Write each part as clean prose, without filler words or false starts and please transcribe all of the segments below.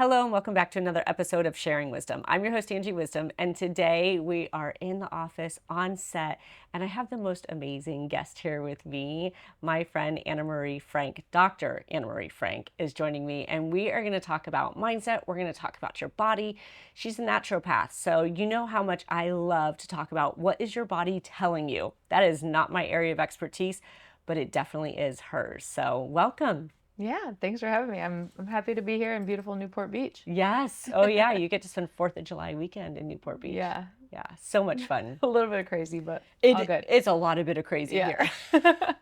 Hello and welcome back to another episode of Sharing Wisdom. I'm your host, Angie Wisdom, and today we are in the office on set, and I have the most amazing guest here with me. My friend Anna Marie Frank, Dr. Anna Marie Frank, is joining me, and we are going to talk about mindset. We're going to talk about your body. She's a naturopath, so you know how much I love to talk about what is your body telling you. That is not my area of expertise, but it definitely is hers. So welcome. Yeah, thanks for having me. I'm happy to be here in beautiful Newport Beach. Yes. Oh, yeah. You get to spend 4th of July weekend in Newport Beach. Yeah, Yeah. So much fun. a little bit crazy, but all good. It's a lot of bit of crazy Yeah. here.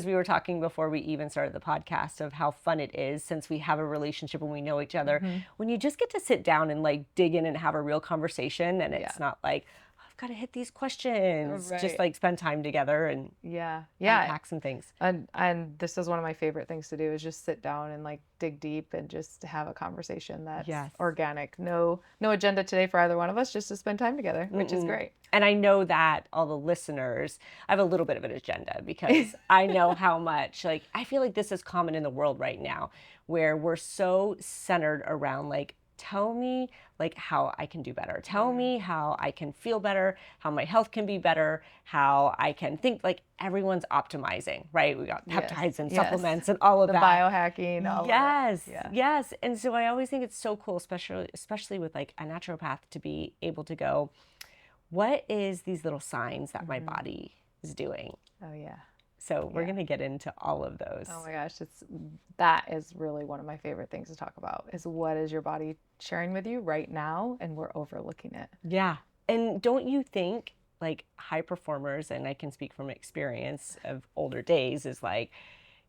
We were talking before we even started the podcast of how fun it is since we have a relationship and we know each other. hmm When you just get to sit down and like dig in and have a real conversation and it's Yeah. not like, I've got to hit these questions, just Right. like spend time together and Yeah. Yeah. unpack some things. And this is one of my favorite things to do is just sit down and like dig deep and just have a conversation that's Yes. organic. No agenda today for either one of us, just to spend time together, which is great. And I know that all the listeners, I have a little bit of an agenda because I know how much, like, I feel like this is common in the world right now where we're so centered around, like, tell me, like, how I can do better. Tell me how I can feel better, how my health can be better, how I can think, like, everyone's optimizing, right? We got Yes. peptides and Yes. supplements and all of The that. biohacking, all of it. Yes, Yeah. yes. And so I always think it's so cool, especially with like a naturopath to be able to go, what is these little signs that my body is doing? Oh yeah. So we're Yeah. going to get into all of those. Oh my gosh, that is really one of my favorite things to talk about is what is your body sharing with you right now and we're overlooking it. Yeah. And don't you think like high performers, and I can speak from experience of older days, is like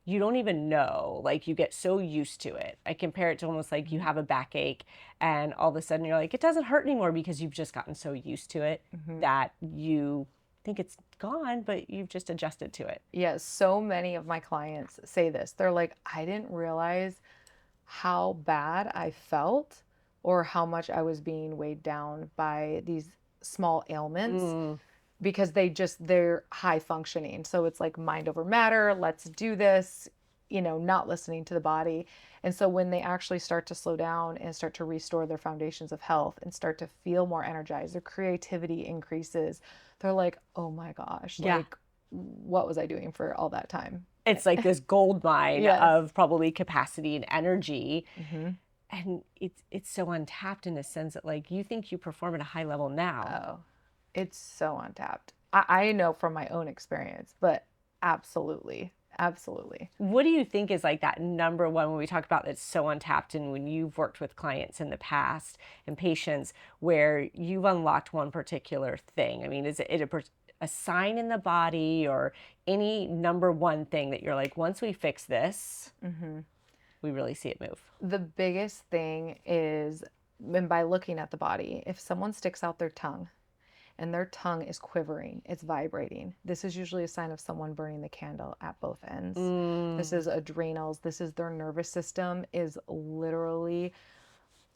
you don't even know, like you get so used to it. I compare it to almost like you have a backache and all of a sudden you're like, it doesn't hurt anymore because you've just gotten so used to it that you think it's gone, but you've just adjusted to it. Yeah, so many of my clients say this. They're like, I didn't realize how bad I felt or how much I was being weighed down by these small ailments because they're high functioning. So it's like mind over matter, let's do this, not listening to the body. And so when they actually start to slow down and start to restore their foundations of health and start to feel more energized, their creativity increases. They're like, "Oh my gosh, Yeah. like what was I doing for all that time?" It's like this gold mine Yes. of probably capacity and energy. hmm And it's so untapped in a sense that like you think you perform at a high level now. Oh, it's so untapped. I know from my own experience, but absolutely, absolutely. What do you think is like that number one when we talk about it's so untapped and when you've worked with clients in the past and patients where you've unlocked one particular thing? I mean, is it a sign in the body or any number one thing that you're like, once we fix this, we really see it move? The biggest thing is, and by looking at the body, if someone sticks out their tongue and their tongue is quivering, it's vibrating. This is usually a sign of someone burning the candle at both ends. This is adrenals. This is their nervous system is literally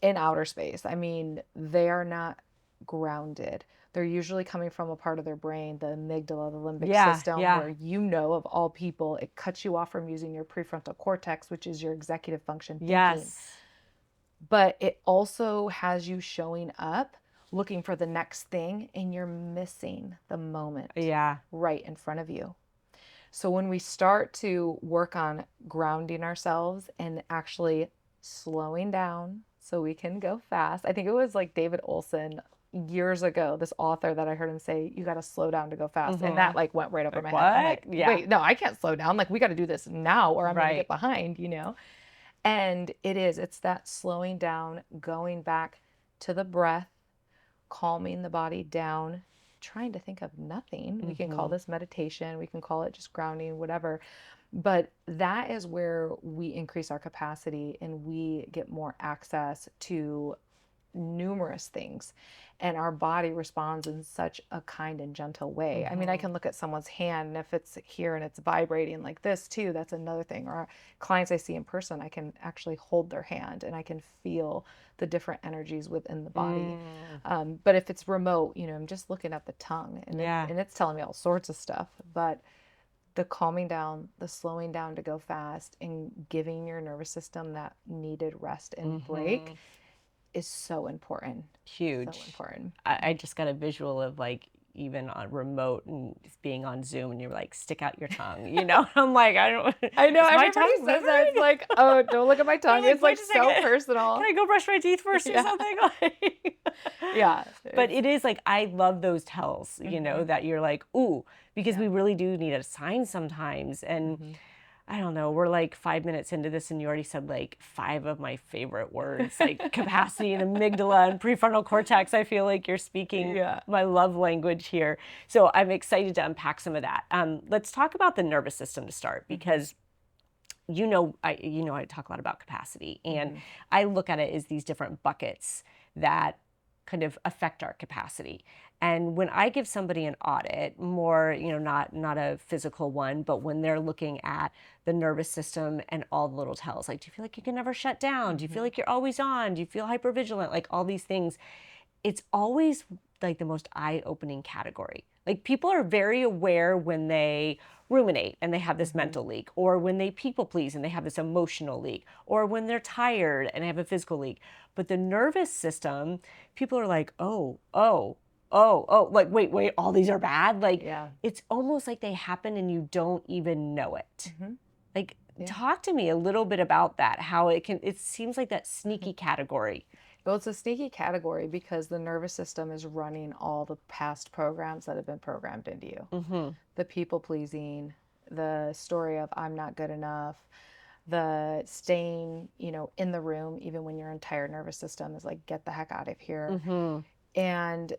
in outer space. I mean, they are not grounded. They're usually coming from a part of their brain, the amygdala, the limbic system, Yeah. where of all people, it cuts you off from using your prefrontal cortex, which is your executive function thinking. Yes. But it also has you showing up looking for the next thing and you're missing the moment Yeah. right in front of you. So when we start to work on grounding ourselves and actually slowing down so we can go fast. I think it was like David Olson years ago, this author that I heard him say, you got to slow down to go fast. And that like went right over Like my head. I'm like, what? Yeah. wait, no, I can't slow down. Like we got to do this now or I'm going to Right. get behind. And it's that slowing down, going back to the breath, calming the body down, trying to think of nothing. We can call this meditation, we can call it just grounding, whatever. But that is where we increase our capacity and we get more access to numerous things. And our body responds in such a kind and gentle way. I mean, I can look at someone's hand, and if it's here and it's vibrating like this too, that's another thing. Or clients I see in person, I can actually hold their hand and I can feel the different energies within the body. But if it's remote, I'm just looking at the tongue and, Yeah. and it's telling me all sorts of stuff. But the calming down, the slowing down to go fast, and giving your nervous system that needed rest and break Mhm. is so important. So Huge. important. I just got a visual of like even on remote and just being on Zoom and you're like, stick out your tongue, you know? I'm like, I don't, I know is my everybody tongue says that. It's moving? like, oh, don't look at my I'm tongue. like, It's wait like a so second. Can personal. I go brush my teeth first or Yeah. something? Yeah. But It's it is like, I love those tells, you know, hmm that you're like, ooh, because yeah. we really do need a sign sometimes. And hmm I don't know, we're like 5 minutes into this and you already said like five of my favorite words, like capacity and amygdala and prefrontal cortex. I feel like you're speaking Yeah. my love language here. So I'm excited to unpack some of that. Let's talk about the nervous system to start hmm because I talk a lot about capacity and hmm I look at it as these different buckets that kind of affect our capacity. And when I give somebody an audit, more, not a physical one, but when they're looking at the nervous system and all the little tells, like, do you feel like you can never shut down? Do you feel hmm like you're always on? Do you feel hypervigilant? Like all these things, it's always like the most eye-opening category. Like people are very aware when they ruminate and they have this hmm mental leak, or when they people please and they have this emotional leak, or when they're tired and they have a physical leak. But the nervous system, people are like, oh, like wait, all these are bad. Like Yeah. it's almost like they happen and you don't even know it. hmm Like Yeah. talk to me a little bit about that, how it seems like that hmm sneaky category. Well, it's a sneaky category because the nervous system is running all the past programs that have been programmed into you. Mhm. The people pleasing, the story of I'm not good enough, the staying, in the room even when your entire nervous system is like, get the heck out of here. Mhm. And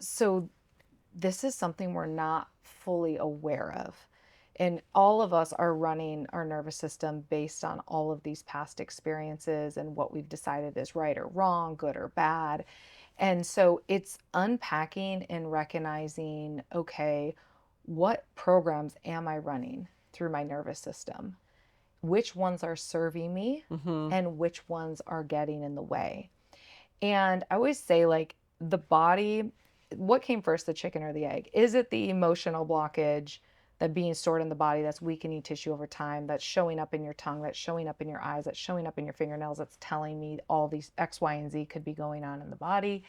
so this is something we're not fully aware of. And all of us are running our nervous system based on all of these past experiences and what we've decided is right or wrong, good or bad. And so it's unpacking and recognizing, okay, what programs am I running through my nervous system? Which ones are serving me Mhm. and which ones are getting in the way? And I always say, like, the body, what came first, the chicken or the egg? Is it the emotional blockage that being stored in the body that's weakening tissue over time, that's showing up in your tongue, that's showing up in your eyes, that's showing up in your fingernails, that's telling me all these X, Y, and Z could be going on in the body?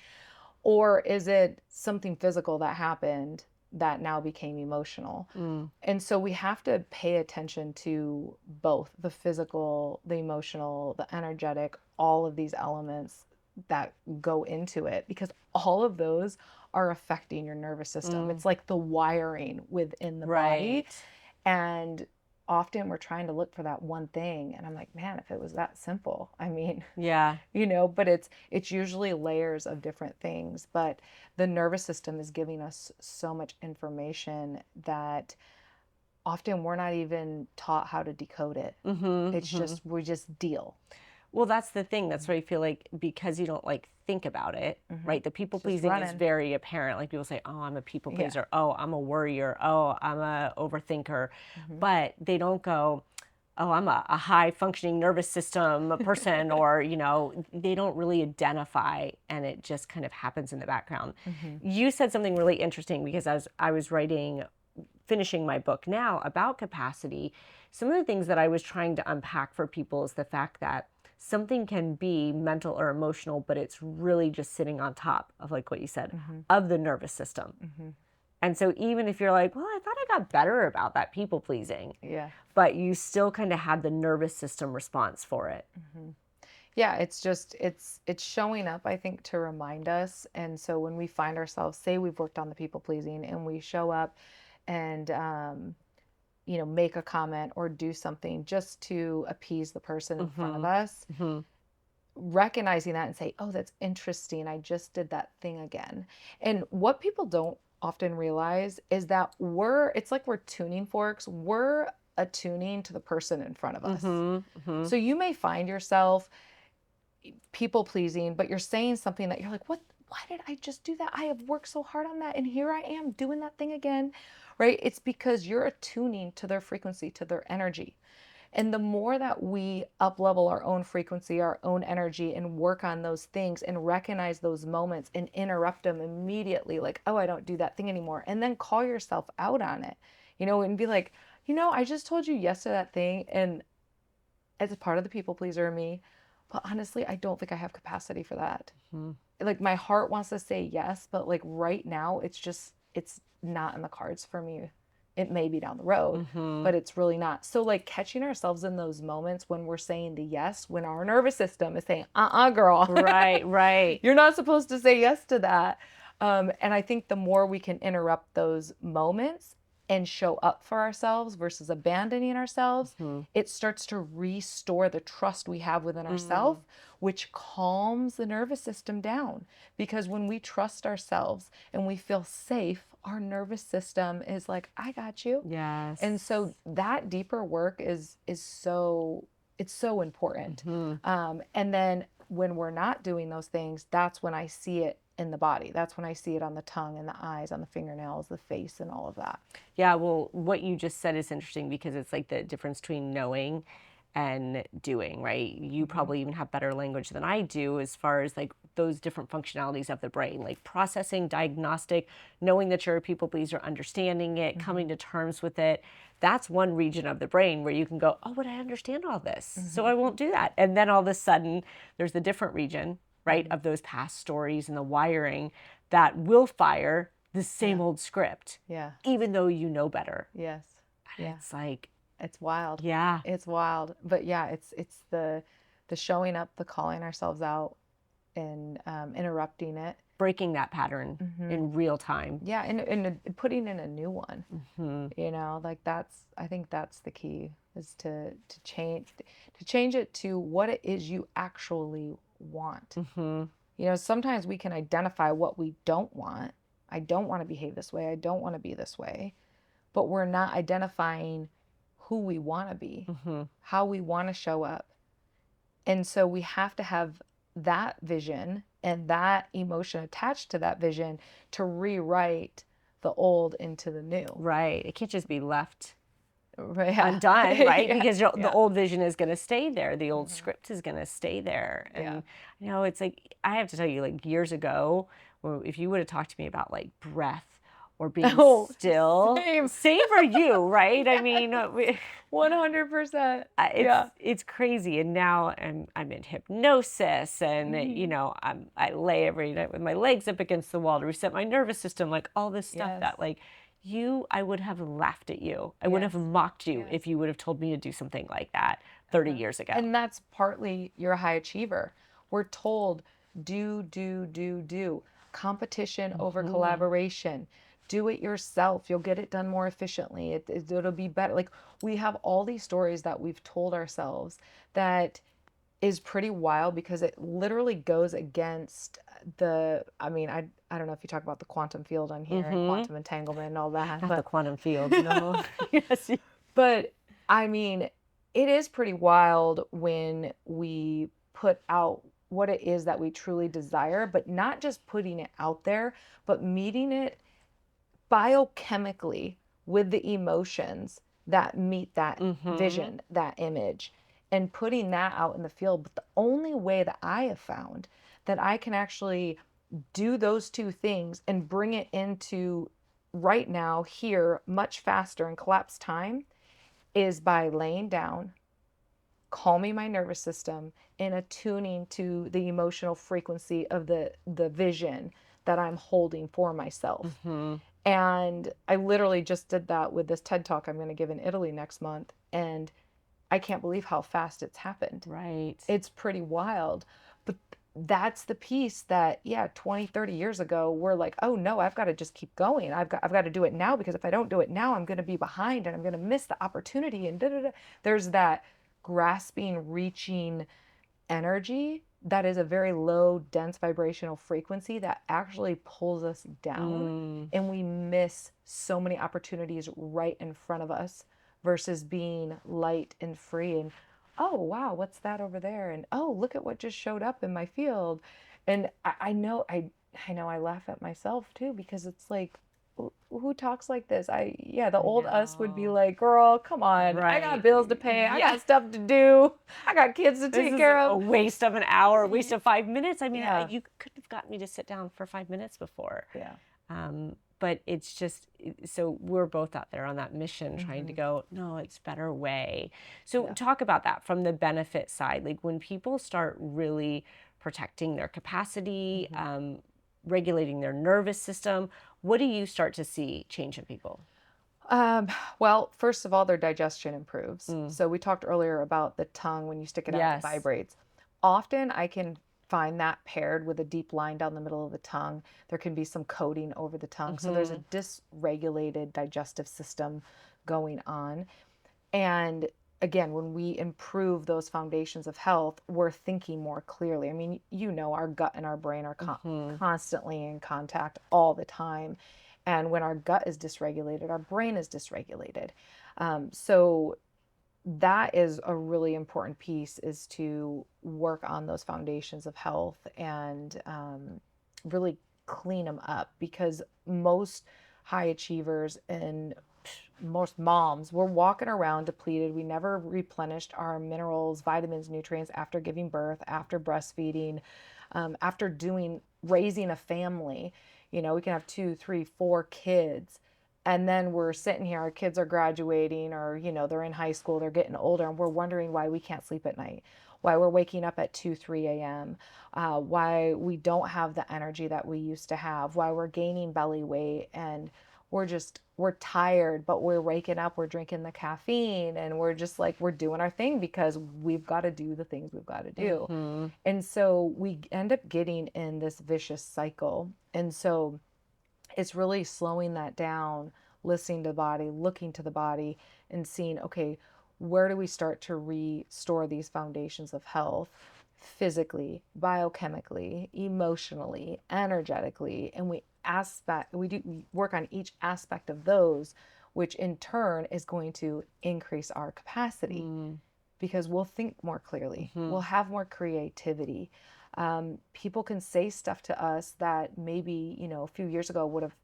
Or is it something physical that happened that now became emotional? Mm. And so we have to pay attention to both the physical, the emotional, the energetic, all of these elements that go into it because all of those are affecting your nervous system. Mm. It's like the wiring within the body. Right. And often we're trying to look for that one thing. And I'm like, man, if it was that simple, I mean, Yeah. but it's usually layers of different things. But the nervous system is giving us so much information that often we're not even taught how to decode it. Mhm. It's Mhm. just we just deal. Well, that's the thing. That's where I feel like because you don't like think about it, Mm-hmm. right? The people It's just pleasing is running. very apparent. Like people say, "Oh, I'm a people Yeah. pleaser. Oh, I'm a worrier. Oh, I'm a overthinker," Mm-hmm. but they don't go, "Oh, I'm a high functioning nervous system person," or they don't really identify, and it just kind of happens in the background. Mm-hmm. You said something really interesting because as I was finishing my book now about capacity, some of the things that I was trying to unpack for people is the fact that something can be mental or emotional, but it's really just sitting on top of, like what you said, Mm-hmm. of the nervous system. Mm-hmm. And so even if you're like, well, I thought I got better about that people pleasing, Yeah. but you still kind of had the nervous system response for it. Mm-hmm. Yeah, it's just it's showing up, I think, to remind us. And so when we find ourselves, say we've worked on the people pleasing and we show up and make a comment or do something just to appease the person in front of Mm-hmm. us, Mm-hmm. recognizing that and say, oh, that's interesting. I just did that thing again. And what people don't often realize is that it's like we're tuning forks. We're attuning to the person in front of us. Mm-hmm. Mm-hmm. So you may find yourself people pleasing, but you're saying something that you're like, what? Why did I just do that? I have worked so hard on that. And here I am doing that thing again, right? It's because you're attuning to their frequency, to their energy. And the more that we up level our own frequency, our own energy, and work on those things and recognize those moments and interrupt them immediately, like, oh, I don't do that thing anymore. And then call yourself out on it, and be like, I just told you yes to that thing, and as a part of the people pleaser in me, but honestly, I don't think I have capacity for that. Mhm. Like my heart wants to say yes, but like right now, it's not in the cards for me. It may be down the road, Mhm. but it's really not. So like catching ourselves in those moments when we're saying the yes, when our nervous system is saying, girl, Right, right. you're not supposed to say yes to that. And I think the more we can interrupt those moments and show up for ourselves versus abandoning ourselves, Mhm. it starts to restore the trust we have within Mm. ourselves, which calms the nervous system down. Because when we trust ourselves and we feel safe, our nervous system is like, I got you. And Yes. so that deeper work is so it's so important. Mhm. And then when we're not doing those things, that's when I see it in the body. That's when I see it on the tongue and the eyes, on the fingernails, the face, and all of that. Yeah, well, what you just said is interesting because it's like the difference between knowing and doing, right? You Mm-hmm. probably even have better language than I do as far as like those different functionalities of the brain, like processing, diagnostic, knowing that you're a people pleaser, understanding it, coming Mm-hmm. to terms with it. That's one region of the brain where you can go, oh, but I understand all this, so Mm-hmm. I won't do that. And then all of a sudden, there's the different region, right, Mm-hmm. of those past stories and the wiring that will fire the Yeah. same old script Yeah. even though you know better. Yes. And Yeah. it's like, It's wild. yeah, It's wild. But yeah, it's the showing up, the calling ourselves out, and interrupting it. breaking that pattern Mm-hmm. in real time. Yeah, and putting in a new one. Hmm. Like I think that's the key, is to change it to what it is you actually want. Hmm. Sometimes we can identify what we don't want. I don't want to behave this way. I don't want to be this way. But we're not identifying who we want to be, Hmm. how we want to show up. And so we have to have that vision and that emotion attached to that vision to rewrite the old into the new. Right. It can't just be left Yeah. undone, right? Yeah. Because the Yeah. old vision is going to stay there. The old Mhm. script is going to stay there. Yeah. And, it's like, I have to tell you, like years ago, if you would have talked to me about like breath or being Oh, still, same. same for you, right? I mean, 100%. it's Yeah. it's crazy, and now I'm in hypnosis, and Mhm. I lay every night with my legs up against the wall to reset my nervous system, like all this stuff Yes. that like I would have laughed at you, I would Yes. have mocked you Yes. if you would have told me to do something like that 30 years ago. And that's partly you're a high achiever. We're told do, do, do, do. Competition over Hmm. collaboration. Do it yourself. You'll get it done more efficiently. It'll be better. Like we have all these stories that we've told ourselves that is pretty wild because it literally goes against I don't know if you talk about the quantum field on here and Hmm. quantum entanglement and all that, Not the but quantum field, no. Yes. but I mean, it is pretty wild when we put out what it is that we truly desire, but not just putting it out there, but meeting it biochemically with the emotions that meet that Hmm. vision, that image, and putting that out in the field. But the only way that I have found that I can actually do those two things and bring it into right now, here, much faster in collapse time is by laying down, calming my nervous system, and attuning to the emotional frequency of the vision that I'm holding for myself. Hmm. And I literally just did that with this TED Talk I'm going to give in Italy next month. And I can't believe how fast it's happened. Right. It's pretty wild. But that's the piece that, yeah, 20, 30 years ago, we're like, oh no, I've got to just keep going. I've got to do it now, because if I don't do it now, I'm going to be behind and I'm going to miss the opportunity. And da da da. There's that grasping, reaching energy that is a very low, dense vibrational frequency that actually pulls us down. Mm. And we miss so many opportunities right in front of us versus being light and free. And oh, wow, what's that over there? And oh, look at what just showed up in my field. And I laugh at myself too, because it's like, who talks like this? The I old us would be know. like, girl, come on. I got Right. bills to pay. I Yeah. got stuff to do. I got kids to This take is care a of. waste of an hour, a waste of 5 minutes. I mean, Yeah. you could have gotten me to sit down for 5 minutes before. Yeah. but it's just, so we're both out there on that mission trying to Mhm. go, no, it's better way. So Yeah. talk about that from the benefit side. Like when people start really protecting their capacity, Mhm. regulating their nervous system, what do you start to see change in people? Um, well, first of all, their digestion improves. Mm. So we talked earlier about the tongue when you stick it out, it Yes. vibrates. Often I can find that paired with a deep line down the middle of the tongue. There can be some coating over the tongue. So there's a Hmm. dysregulated digestive system going on. And again, when we improve those foundations of health, we're thinking more clearly. I mean, our gut and our brain are Hmm. constantly in contact all the time. And when our gut is dysregulated, our brain is dysregulated. So that is a really important piece, is to work on those foundations of health and really clean them up, because most high achievers and most moms, we're walking around depleted. We never replenished our minerals, vitamins, nutrients after giving birth, after breastfeeding, after raising a family. We can have 2, 3, 4 kids, and then we're sitting here, our kids are graduating, or they're in high school, they're getting older, and we're wondering why we can't sleep at night, why we're waking up at 2 3 a.m, why we don't have the energy that we used to have, why we're gaining belly weight, and we're tired, but we're waking up, we're drinking the caffeine, and we're just like, we're doing our thing because we've got to do the things we've got to do. Hmm. And so we end up getting in this vicious cycle. And so it's really slowing that down, listening to the body, looking to the body, and seeing, okay, where do we start to restore these foundations of health physically, biochemically, emotionally, energetically, and we work on each aspect of those, which in turn is going to increase our capacity, Mm. because we'll think more clearly, Hmm. we'll have more creativity. People can say stuff to us that maybe, a few years ago would have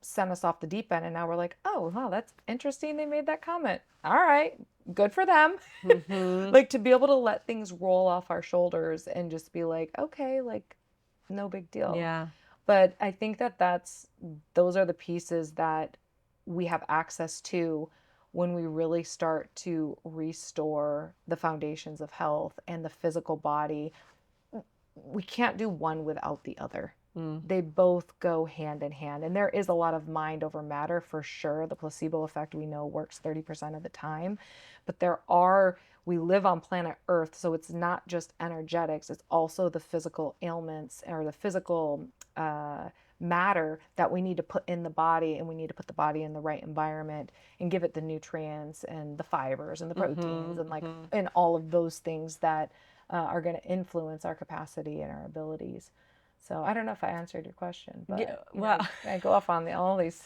sent us off the deep end. And now we're like, oh, wow, that's interesting. They made that comment. All right, good for them. Hmm. Like, to be able to let things roll off our shoulders and just be like, okay, like, no big deal. Yeah. But I think that those are the pieces that we have access to when we really start to restore the foundations of health and the physical body. We can't do one without the other. Mm. They both go hand in hand. And there is a lot of mind over matter for sure. The placebo effect, we know, works 30% of the time. But we live on planet Earth, so it's not just energetics, it's also the physical ailments, or the physical matter that we need to put in the body, and we need to put the body in the right environment and give it the nutrients and the fibers and the proteins, Hmm. and like, Hmm. and all of those things that are going to influence our capacity and our abilities. So I don't know if I answered your question, Yeah. but Well, I go off on all these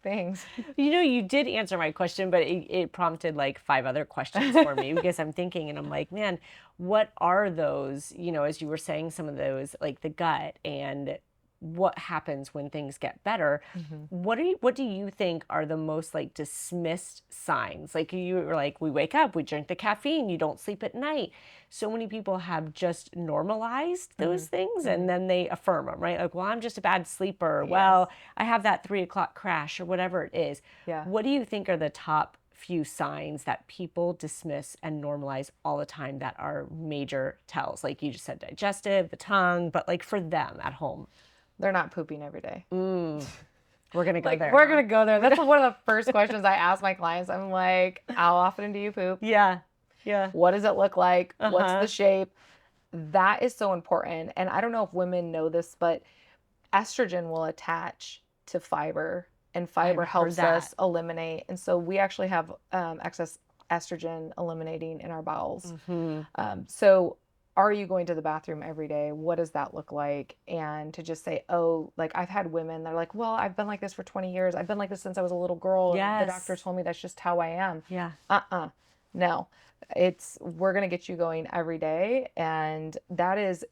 things. you did answer my question, but it prompted like five other questions for me because I'm thinking and I'm like, man, what are those, as you were saying, some of those, like the gut and what happens when things get better. Mhm. What do you think are the most like dismissed signs? Like you were like, we wake up, we drink the caffeine, you don't sleep at night. So many people have just normalized those Mhm. things and Mhm. then they affirm them, right? Like, well, I'm just a bad sleeper. Yes. Well, I have that 3 o'clock crash or whatever it is. Yeah. What do you think are the top few signs that people dismiss and normalize all the time that are major tells? Like you just said, digestive, the tongue, but like for them at home. They're not pooping every day. Mm, we're going to go Like, there, we're huh? gonna go there. That's one of the first questions I ask my clients. I'm like, how often do you poop? Yeah. Yeah. What does it look like? What's the Uh-huh. shape? That is so important. And I don't know if women know this, but estrogen will attach to fiber, and I've fiber heard helps that. us eliminate. And so we actually have excess estrogen eliminating in our bowels. Mm-hmm. So are you going to the bathroom every day? What does that look like? And to just say, oh, like, I've had women, they're like, well, I've been like this for 20 years. I've been like this since I was a little girl. And the doctor Yes. told me that's just how I am. Yeah. No, we're going to get you going every day. And that is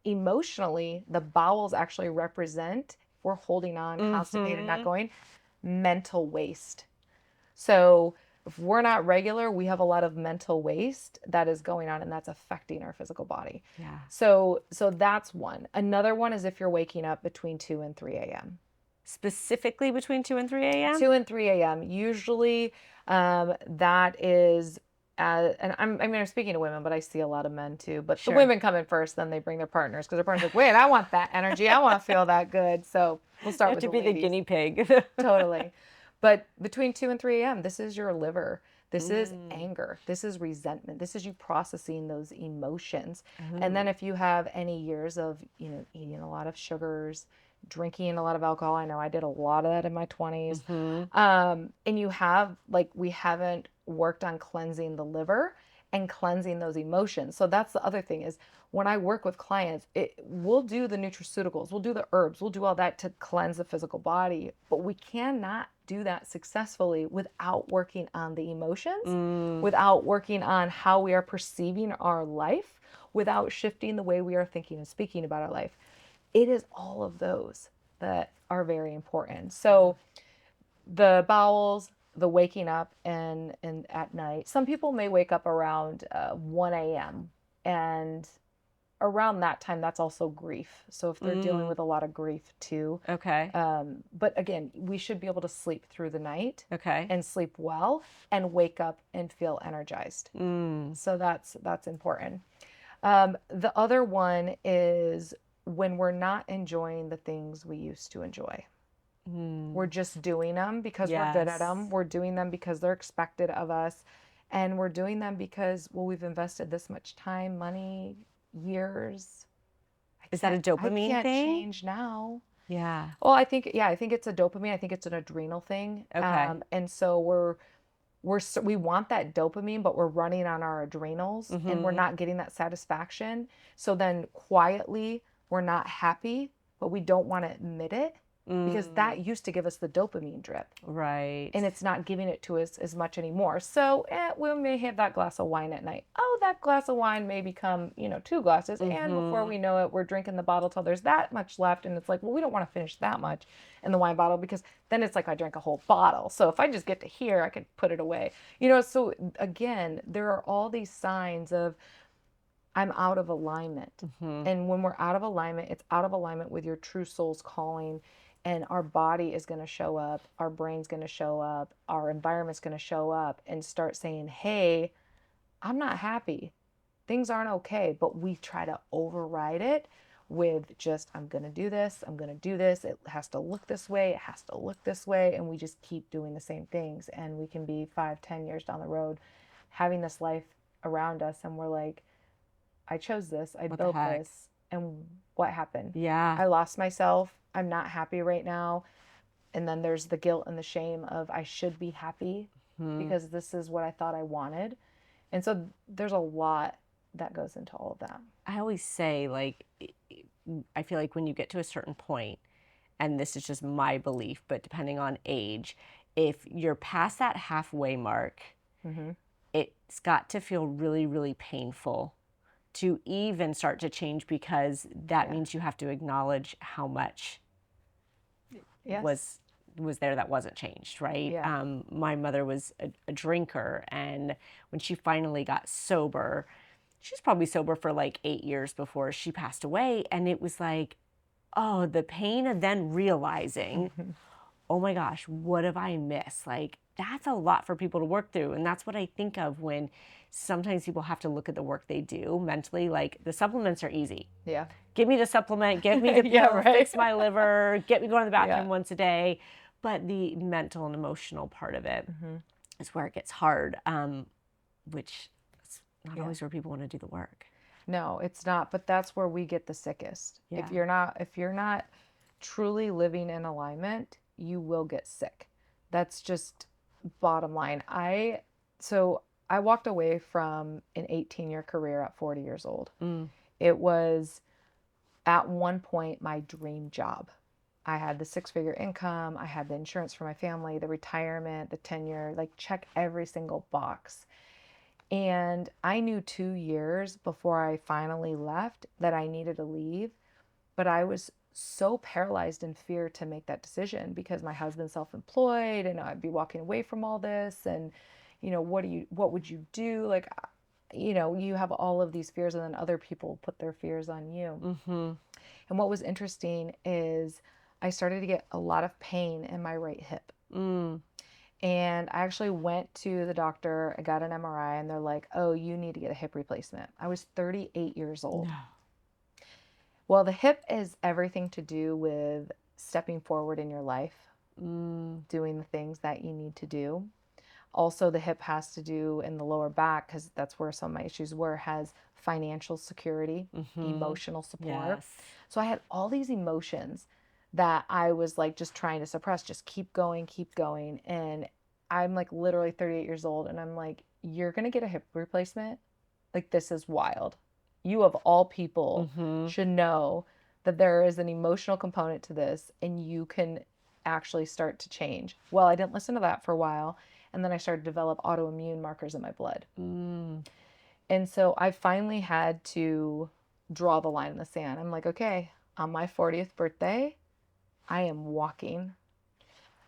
emotionally, the bowels actually represent, if we're holding on, constipated, not Mm-hmm. going, mental waste. So if we're not regular, we have a lot of mental waste that is going on, and that's affecting our physical body. Yeah. So that's one. Another one is if you're waking up between 2 and 3 a.m. Specifically between 2 and 3 a.m.? 2 and 3 a.m. Usually, that is, and I'm speaking to women, but I see a lot of men too. But the Sure. women come in first, then they bring their partners because their partner's like, wait, I want that energy. I want to feel that good. So we'll You start have with to the be the ladies. guinea pig. Totally. But between 2 and 3 a.m., this is your liver. This is Mm. anger. This is resentment. This is you processing those emotions. And then Oh. if you have any years of, eating a lot of sugars, drinking a lot of alcohol, I know I did a lot of that in my 20s. Mm-hmm. And you have, like, we haven't worked on cleansing the liver and cleansing those emotions. So that's the other thing is when I work with clients, we'll do the nutraceuticals, we'll do the herbs, we'll do all that to cleanse the physical body, but we cannot do that successfully without working on the emotions, Mm. without working on how we are perceiving our life, without shifting the way we are thinking and speaking about our life. It is all of those that are very important. So the bowels, the waking up and at night. Some people may wake up around 1 a.m. and around that time, that's also grief. So if they're dealing Mm. with a lot of grief too, Okay. but again, we should be able to sleep through the night Okay. and sleep well and wake up and feel energized. Mm. So that's important. The other one is when we're not enjoying the things we used to enjoy. We're Mm. just doing them because we're good at them. Yes. We're doing them because they're expected of us. And we're doing them because, well, we've invested this much time, money, years. Is that a I dopamine can't thing? change now. Yeah. Well, I think it's a dopamine. I think it's an adrenal thing. Okay. And so we want that dopamine, but we're running on our adrenals and we're Mm-hmm. not getting that satisfaction. So then quietly, we're not happy, but we don't want to admit it because Mm. that used to give us the dopamine drip Right. and it's not giving it to us as much anymore. So we may have that glass of wine at night. Oh, that glass of wine may become, 2 glasses. And before Mm-hmm. we know it, we're drinking the bottle till there's that much left. And it's like, well, we don't want to finish that much in the wine bottle because then it's like I drank a whole bottle. So if I just get to here, I could put it away. So again, there are all these signs of I'm out of alignment. Mm-hmm. And when we're out of alignment, it's out of alignment with your true soul's calling. And our body is going to show up, our brain's going to show up, our environment's going to show up and start saying, hey, I'm not happy. Things aren't okay. But we try to override it with just, I'm going to do this, I'm going to do this. It has to look this way, it has to look this way. And we just keep doing the same things. And we can be 5, 10 years down the road having this life around us. And we're like, I chose this, I What the built heck? this, and what happened? Yeah. I lost myself. I'm not happy right now. And then there's the guilt and the shame of I should be happy Hmm. because this is what I thought I wanted. And so there's a lot that goes into all of that. I always say, like, I feel like when you get to a certain point, and this is just my belief, but depending on age, if you're past that halfway mark, Mm-hmm. it's got to feel really, really painful to even start to change because that Yeah. means you have to acknowledge how much Yes. was there that wasn't changed, right? Yeah. My mother was a drinker, and when she finally got sober, she was probably sober for like 8 years before she passed away, and it was like, oh, the pain of then realizing, Mm-hmm. oh my gosh, what have I missed? Like, that's a lot for people to work through. And that's what I think of when sometimes people have to look at the work they do mentally. Like, the supplements are easy. Yeah. Give me the supplement, give me the Yeah, pill, right. fix my liver, get me going to the Yeah. bathroom once a day. But the mental and emotional part of it Mm-hmm. is where it gets hard, which is not Yeah. always where people want to do the work. No, it's not, but that's where we get the sickest. Yeah. If you're not truly living in alignment, you will get sick. That's just bottom line. So I walked away from an 18-year career at 40 years old. Mm. It was at one point my dream job. I had the 6-figure income, I had the insurance for my family, the retirement, the tenure, like check every single box. And I knew 2 years before I finally left that I needed to leave, but I was so paralyzed in fear to make that decision because my husband's self-employed and I'd be walking away from all this and what would you do? Like, you have all of these fears and then other people put their fears on you. Mm-hmm. And what was interesting is I started to get a lot of pain in my right hip. Mm. And I actually went to the doctor, I got an MRI, and they're like, oh, you need to get a hip replacement. I was 38 years old. No. Well, the hip is everything to do with stepping forward in your life, Mm. doing the things that you need to do. Also, the hip has to do in the lower back, because that's where some of my issues were, has financial security, emotional support. Yes. So I had all these emotions that I was like just trying to suppress, just keep going, keep going. And I'm like literally 38 years old, and I'm like, you're going to get a hip replacement? Like, this is wild. You, of all people, should know that there is an emotional component to this, and you can actually start to change. Well, I didn't listen to that for a while. And then I started to develop autoimmune markers in my blood. Mm. And so I finally had to draw the line in the sand. I'm like, okay, on my 40th birthday, I am walking.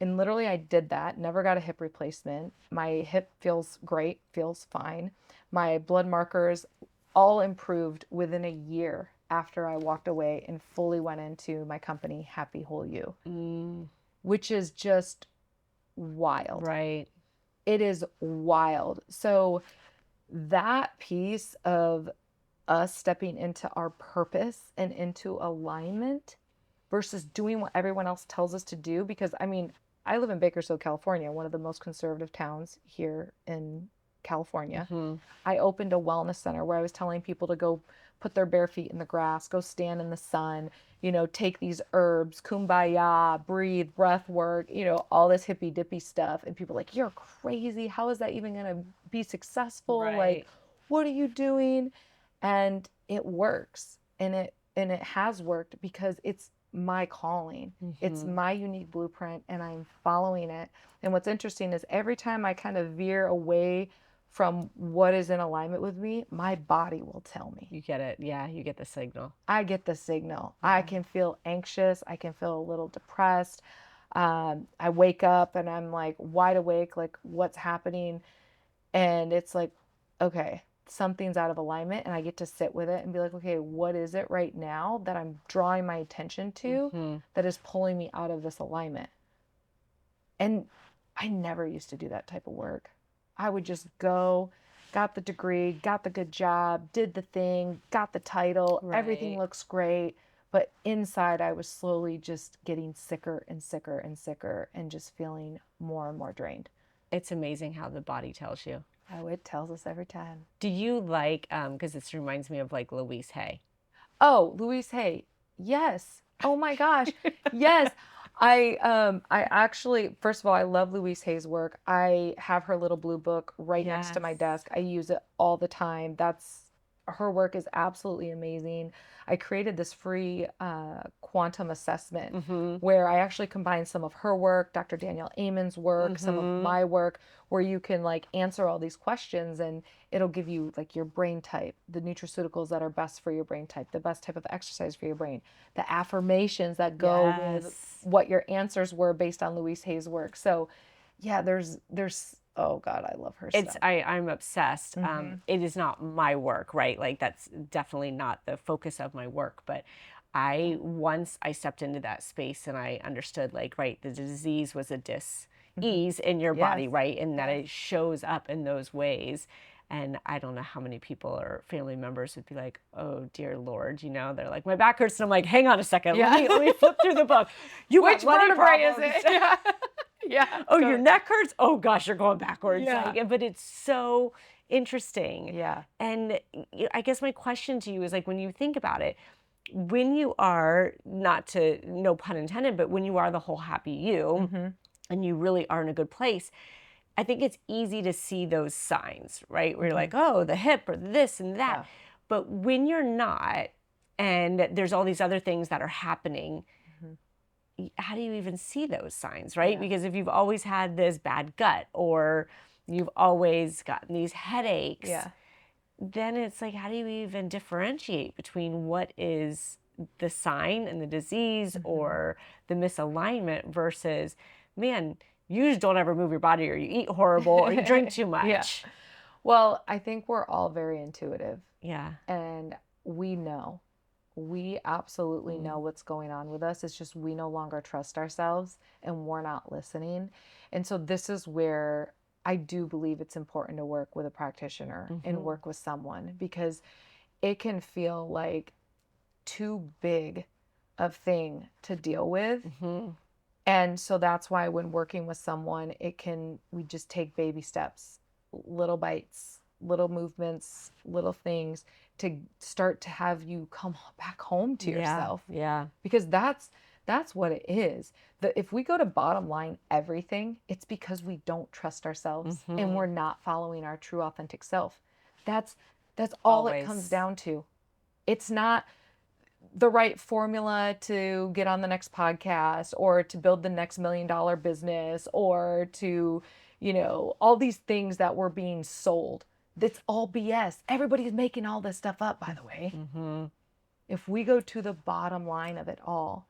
And literally, I did that, never got a hip replacement. My hip feels great, feels fine. My blood markers all improved within a year after I walked away and fully went into my company, Happy Whole You, which is just wild. Right. It is wild. So that piece of us stepping into our purpose and into alignment versus doing what everyone else tells us to do, because I mean, I live in Bakersfield, California, one of the most conservative towns here in California. I opened a wellness center where I was telling people to go put their bare feet in the grass, go stand in the sun, take these herbs, kumbaya, breathe, breath work, all this hippy dippy stuff. And people are like, you're crazy. How is that even going to be successful? Right. Like, what are you doing? And it works. And it has worked because it's my calling. It's my unique blueprint, and I'm following it. And what's interesting is every time I kind of veer away from what is in alignment with me, my body will tell me. You get it. Yeah, you get the signal. I get the signal. I can feel anxious. I can feel a little depressed. I wake up and I'm like wide awake, like what's happening? And it's like, okay, something's out of alignment, and I get to sit with it and be like, okay, what is it right now that I'm drawing my attention to that is pulling me out of this alignment? And I never used to do that type of work. I would just go, got the degree, got the good job, did the thing, got the title, everything Right. looks great. But inside, I was slowly just getting sicker and sicker and sicker and just feeling more and more drained. It's amazing how the body tells you. Oh, it tells us every time. Do you like, because this reminds me of like Louise Hay. Oh, Louise Hay. Yes. Oh my gosh. Yes. I actually, first of all, I love Louise Hay's work. I have her little blue book right next to my Yes. desk. I use it all the time. Her work is absolutely amazing. I created this free quantum assessment where I actually combine some of her work, Dr. Danielle Amen's work, some of my work, where you can like answer all these questions, and it'll give you like your brain type, the nutraceuticals that are best for your brain type, the best type of exercise for your brain, the affirmations that go with Yes. what your answers were based on Louise Hay's work. So yeah, there's oh God, I love her It's stuff. I'm obsessed. It is not my work, right? Like that's definitely not the focus of my work. But once I stepped into that space and I understood, like, right, the disease was a dis-ease in your body, Yes. right, and that it shows up in those ways. And I don't know how many people or family members would be like, "Oh dear Lord," they're like, "My back hurts," and I'm like, "Hang on a second, let me flip through the book. You got Which money vertebrae is problems." it? Yeah. Yeah. Oh, your neck hurts? Oh gosh, you're going backwards. Yeah. Like, but it's so interesting. Yeah. And I guess my question to you is like, when you think about it, when you are, not to, no pun intended, but when you are the whole happy you and you really are in a good place, I think it's easy to see those signs, right? Where you're like, oh, the hip or this and that. Yeah. But when you're not, and there's all these other things that are happening, how do you even see those signs, right? Yeah. Because if you've always had this bad gut or you've always gotten these headaches, Yeah. then it's like, how do you even differentiate between what is the sign and the disease or the misalignment versus, man, you just don't ever move your body, or you eat horrible, or you drink too much. Yeah. Well, I think we're all very intuitive, Yeah. and we know. We absolutely know what's going on with us. It's just we no longer trust ourselves and we're not listening. And so this is where I do believe it's important to work with a practitioner and work with someone, because it can feel like too big of thing to deal with. And so that's why when working with someone, we just take baby steps, little bites, little movements, little things to start to have you come back home to yourself. Yeah. Because that's what it is. If we go to bottom line everything, it's because we don't trust ourselves and we're not following our true authentic self. That's all it comes Always. down to. It's not the right formula to get on the next podcast or to build the next $1 million business or to, all these things that were being sold. That's all BS. Everybody's making all this stuff up, by the way. If we go to the bottom line of it all,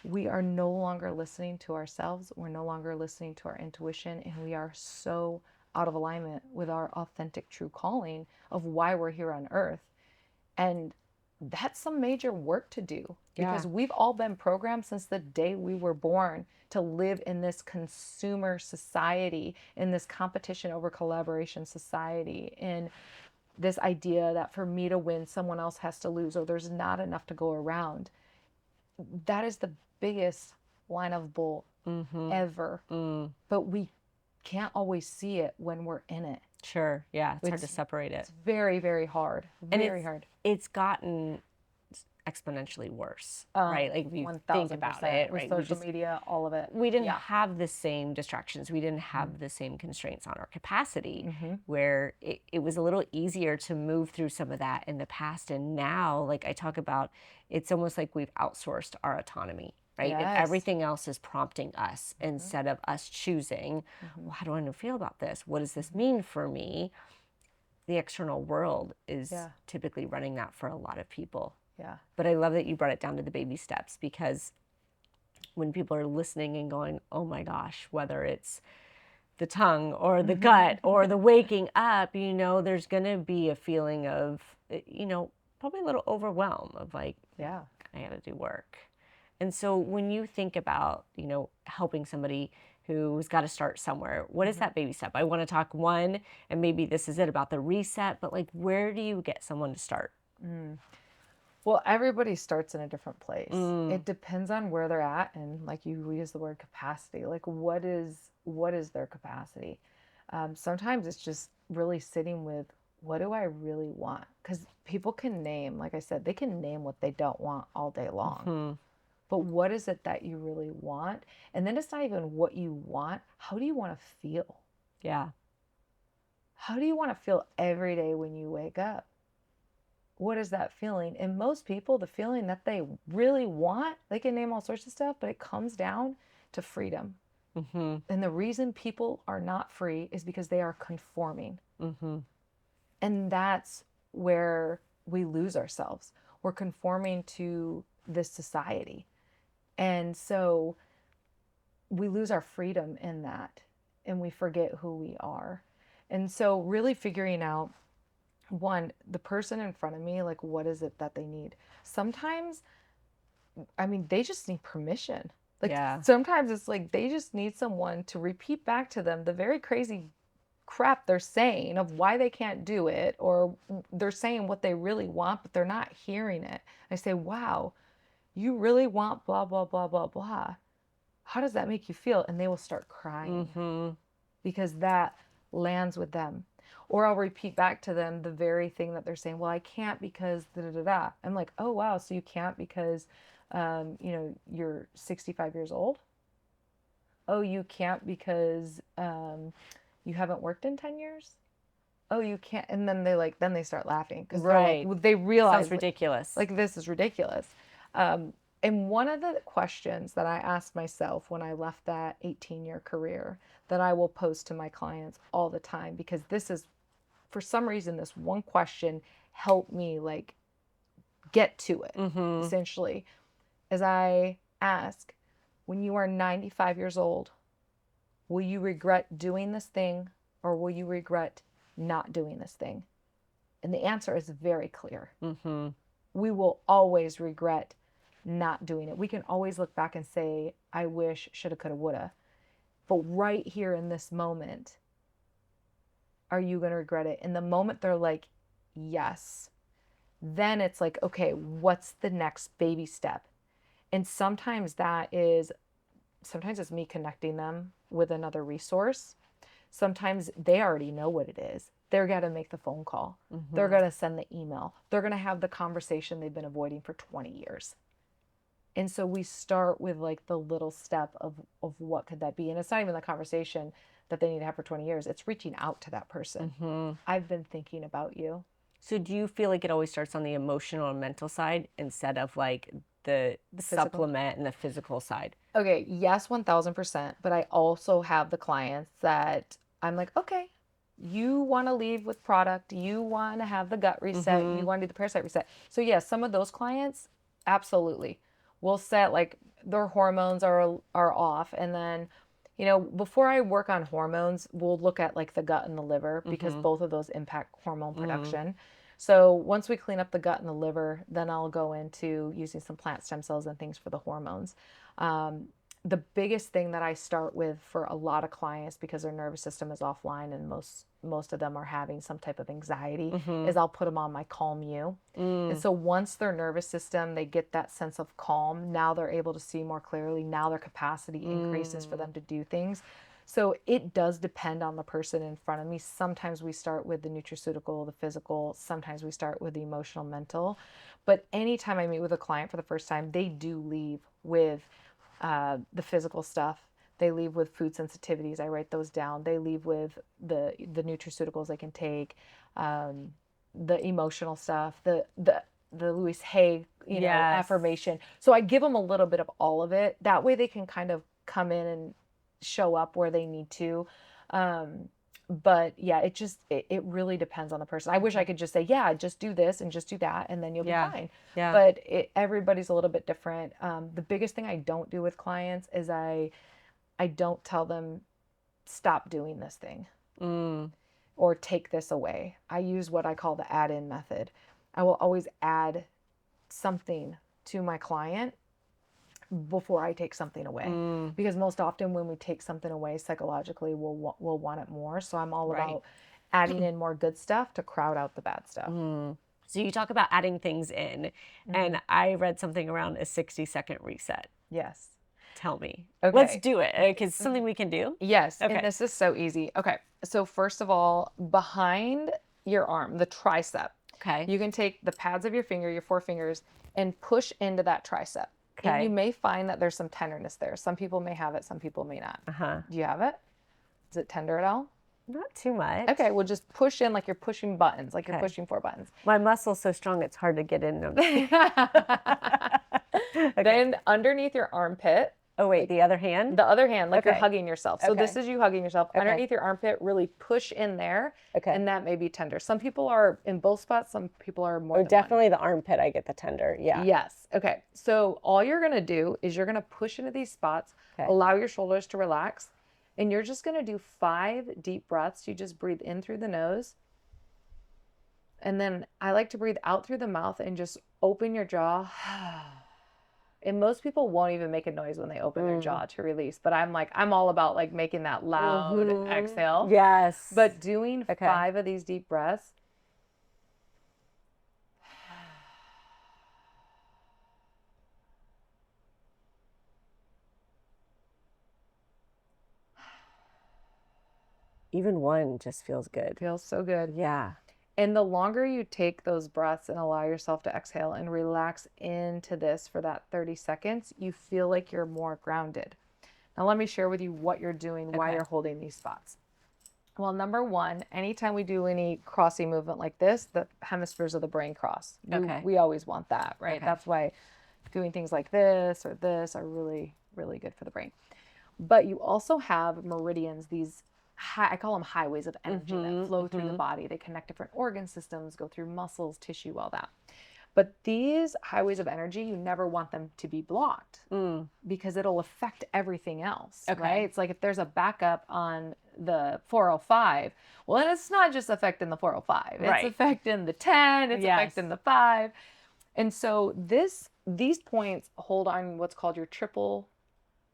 we are no longer listening to ourselves. We're no longer listening to our intuition, and we are so out of alignment with our authentic true calling of why we're here on earth. And that's some major work to do, because we've all been programmed since the day we were born to live in this consumer society, in this competition over collaboration society, in this idea that for me to win, someone else has to lose, or there's not enough to go around. That is the biggest line of bull ever. But we can't always see it when we're in it. Sure. Yeah. It's hard to separate it. It's very, very hard. Very hard. It's gotten exponentially worse, right? Like if you think about it, with right? social media, all of it. We didn't have the same distractions. We didn't have the same constraints on our capacity, where it was a little easier to move through some of that in the past. And now, like I talk about, it's almost like we've outsourced our autonomy, right? And everything else is prompting us instead of us choosing, well, how do I feel about this? What does this mean for me? The external world is typically running that for a lot of people. Yeah. But I love that you brought it down to the baby steps, because when people are listening and going, oh my gosh, whether it's the tongue or the gut or the waking up, there's going to be a feeling of, probably a little overwhelm of like, I got to do work. And so when you think about, helping somebody who's got to start somewhere, what is that baby step? I want to talk one, and maybe this is it about the reset, but like, where do you get someone to start? Well, everybody starts in a different place. It depends on where they're at, and like you use the word capacity. Like what is their capacity? Sometimes it's just really sitting with, what do I really want? Because people can name, like I said, they can name what they don't want all day long. But what is it that you really want? And then it's not even what you want. How do you want to feel? Yeah. How do you want to feel every day when you wake up? What is that feeling? And most people, the feeling that they really want, they can name all sorts of stuff, but it comes down to freedom. And the reason people are not free is because they are conforming. And that's where we lose ourselves. We're conforming to this society. And so we lose our freedom in that, and we forget who we are. And so really figuring out, one, the person in front of me, like, what is it that they need? Sometimes, they just need permission. Like, sometimes it's like they just need someone to repeat back to them the very crazy crap they're saying of why they can't do it, or they're saying what they really want, but they're not hearing it. I say, wow, you really want blah, blah, blah, blah, blah. How does that make you feel? And they will start crying because that lands with them. Or I'll repeat back to them the very thing that they're saying. Well, I can't because da da da da. I'm like, oh wow, so you can't because, you're 65 years old. Oh, you can't because you haven't worked in 10 years. Oh, you can't. And then they start laughing because they realize sounds ridiculous. Like this is ridiculous. And one of the questions that I asked myself when I left that 18-year career that I will pose to my clients all the time, because this is, for some reason, this one question helped me like get to it, essentially, as I ask, when you are 95 years old, will you regret doing this thing, or will you regret not doing this thing? And the answer is very clear. we will always regret not doing it. We can always look back and say, I wish, shoulda, coulda, woulda. But right here in this moment, are you going to regret it? In the moment they're like, yes. Then it's like, okay, what's the next baby step? And sometimes it's me connecting them with another resource. Sometimes they already know what it is. They're going to make the phone call. They're going to send the email. They're going to have the conversation they've been avoiding for 20 years. And so we start with like the little step of what could that be? And it's not even the conversation that they need to have for 20 years. It's reaching out to that person. I've been thinking about you. So do you feel like it always starts on the emotional and mental side instead of like the supplement and the physical side? Okay, yes, 1000%. But I also have the clients that I'm like, okay, you want to leave with product, you want to have the gut reset, you want to do the parasite reset. So yes, some of those clients, absolutely. We'll set like their hormones are off, and then before I work on hormones, we'll look at like the gut and the liver because both of those impact hormone production. So once we clean up the gut and the liver, then I'll go into using some plant stem cells and things for the hormones. The biggest thing that I start with for a lot of clients, because their nervous system is offline and most of them are having some type of anxiety, is I'll put them on my Calm You. And so once their nervous system, they get that sense of calm, now they're able to see more clearly. Now their capacity increases for them to do things. So it does depend on the person in front of me. Sometimes we start with the nutraceutical, the physical. Sometimes we start with the emotional, mental. But anytime I meet with a client for the first time, they do leave with the physical stuff. They leave with food sensitivities. I write those down. They leave with the nutraceuticals they can take, the emotional stuff, the Louise Hay, affirmation. So I give them a little bit of all of it. That way they can kind of come in and show up where they need to. But yeah, it really depends on the person. I wish I could just say, yeah, just do this and just do that, and then you'll be fine. Yeah. But everybody's a little bit different. The biggest thing I don't do with clients is I don't tell them, stop doing this thing or take this away. I use what I call the add-in method. I will always add something to my client before I take something away. Because most often when we take something away psychologically, we'll want it more. So I'm all about adding in more good stuff to crowd out the bad stuff. So you talk about adding things in, and I read something around a 60-second reset. Yes. Tell me. Okay. Let's do it, because it's something we can do. Yes. Okay. And this is so easy. Okay. So first of all, behind your arm, the tricep, you can take the pads of your finger, your 4 fingers, and push into that tricep. And you may find that there's some tenderness there. Some people may have it, some people may not. Do you have it? Is it tender at all? Not too much. Okay, well just push in like you're pushing buttons, like you're pushing 4 buttons. My muscle's so strong it's hard to get in them. Then underneath your armpit. Oh wait, the other hand? The other hand, like you're hugging yourself. So this is you hugging yourself. Underneath your armpit, really push in there. And that may be tender. Some people are in both spots, some people are more than definitely one. The armpit, I get the tender. Yeah. Yes. Okay. So all you're going to do is you're going to push into these spots, allow your shoulders to relax, and you're just going to do 5 deep breaths. You just breathe in through the nose. And then I like to breathe out through the mouth and just open your jaw. And most people won't even make a noise when they open their jaw to release. But I'm all about like making that loud exhale. Yes. But doing 5 of these deep breaths. Even one just feels good. Feels so good. Yeah. And the longer you take those breaths and allow yourself to exhale and relax into this for that 30 seconds, you feel like you're more grounded. Now, let me share with you what you're doing while you're holding these spots. Well, number one, anytime we do any crossing movement like this, the hemispheres of the brain cross. We always want that, right? That's why doing things like this or this are really, really good for the brain. But you also have meridians, these I call them highways of energy that flow through the body. They connect different organ systems, go through muscles, tissue, all that. But these highways of energy, you never want them to be blocked because it'll affect everything else, right? It's like if there's a backup on the 405, well, then it's not just affecting the 405. It's affecting the 10, it's affecting the 5. And so these points hold on what's called your triple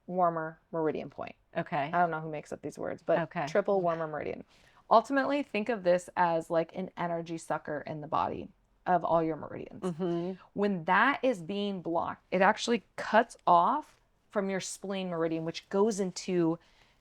warmer meridian point. Okay. I don't know who makes up these words, but Okay. triple warmer meridian. Ultimately, think of this as like an energy sucker in the body of all your meridians. Mm-hmm. When that is being blocked, it actually cuts off from your spleen meridian, which goes into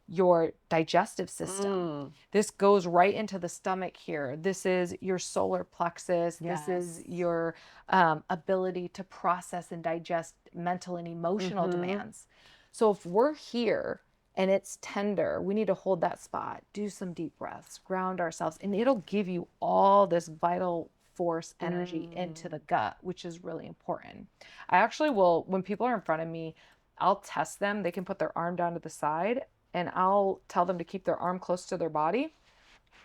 your digestive system. This goes right into the stomach here. This is your solar plexus. This is your ability to process and digest mental and emotional demands. So if we're here and it's tender, we need to hold that spot, do some deep breaths, ground ourselves, and it'll give you all this vital force energy into the gut, which is really important. I actually will, when people are in front of me, I'll test them. They can put their arm down to the side and I'll tell them to keep their arm close to their body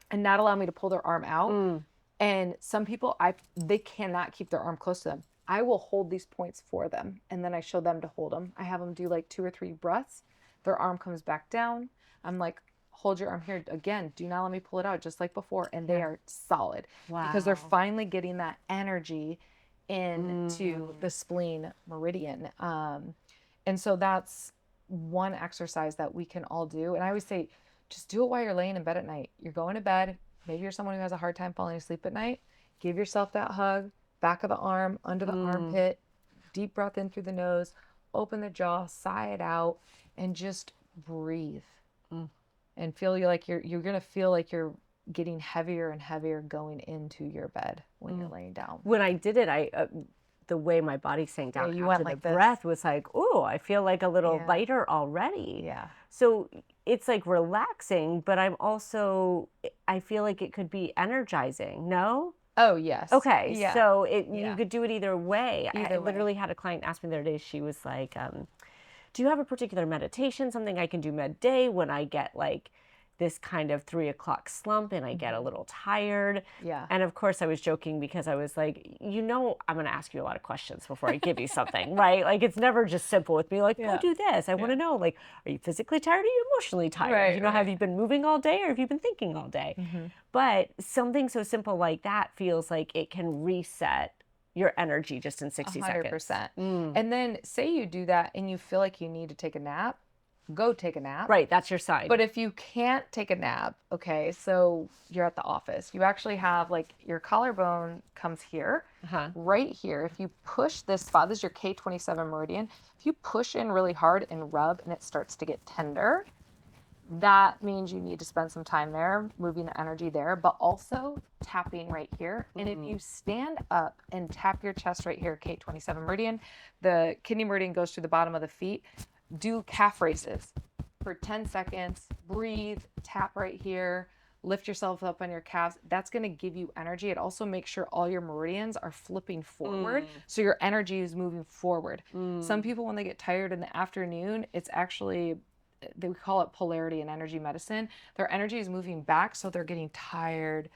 and not allow me to pull their arm out. And some people, they cannot keep their arm close to them. I will hold these points for them and then I show them to hold them. I have them do like 2 or 3 breaths. Their arm comes back down. I'm like, hold your arm here again. Do not let me pull it out, just like before. And they are solid because they're finally getting that energy into the spleen meridian. And so that's one exercise that we can all do. And I always say, just do it while you're laying in bed at night. You're going to bed. Maybe you're someone who has a hard time falling asleep at night. Give yourself that hug, back of the arm, under the armpit, deep breath in through the nose, open the jaw, sigh it out, and just breathe. And feel like you're going to feel like you're getting heavier and heavier going into your bed when you're laying down. When I did it, the way my body sank down you after went the like this. breath was like, oh, I feel like a little Yeah. lighter already. Yeah. So it's like relaxing, but I feel like it could be energizing. No? Oh, yes. Okay. Yeah. So you Yeah. could do it either way. I Either way. literally had a client ask me the other day, she was like, do you have a particular meditation, something I can do midday when I get like this kind of 3 o'clock slump and I get a little tired? Yeah. And of course I was joking because I was like, I'm going to ask you a lot of questions before I give you something, right? Like it's never just simple with me like, go do this. I want to know, like, are you physically tired or are you emotionally tired? Right, Have you been moving all day or have you been thinking all day? But something so simple like that feels like it can reset your energy just in 60 seconds. 100%. And then say you do that and you feel like you need to take a nap, go take a nap. Right, that's your sign. But if you can't take a nap, okay, so you're at the office, you actually have like your collarbone comes here, right here. If you push this spot, this is your K27 meridian. If you push in really hard and rub and it starts to get tender, that means you need to spend some time there, moving the energy there, but also tapping right here. And if you stand up and tap your chest right here, K27 meridian, the kidney meridian goes through the bottom of the feet, do calf raises for 10 seconds, breathe, tap right here, lift yourself up on your calves. That's going to give you energy. It also makes sure all your meridians are flipping forward. So your energy is moving forward. Some people, when they get tired in the afternoon, it's actually, they call it polarity in energy medicine. Their energy is moving back, so they're getting tired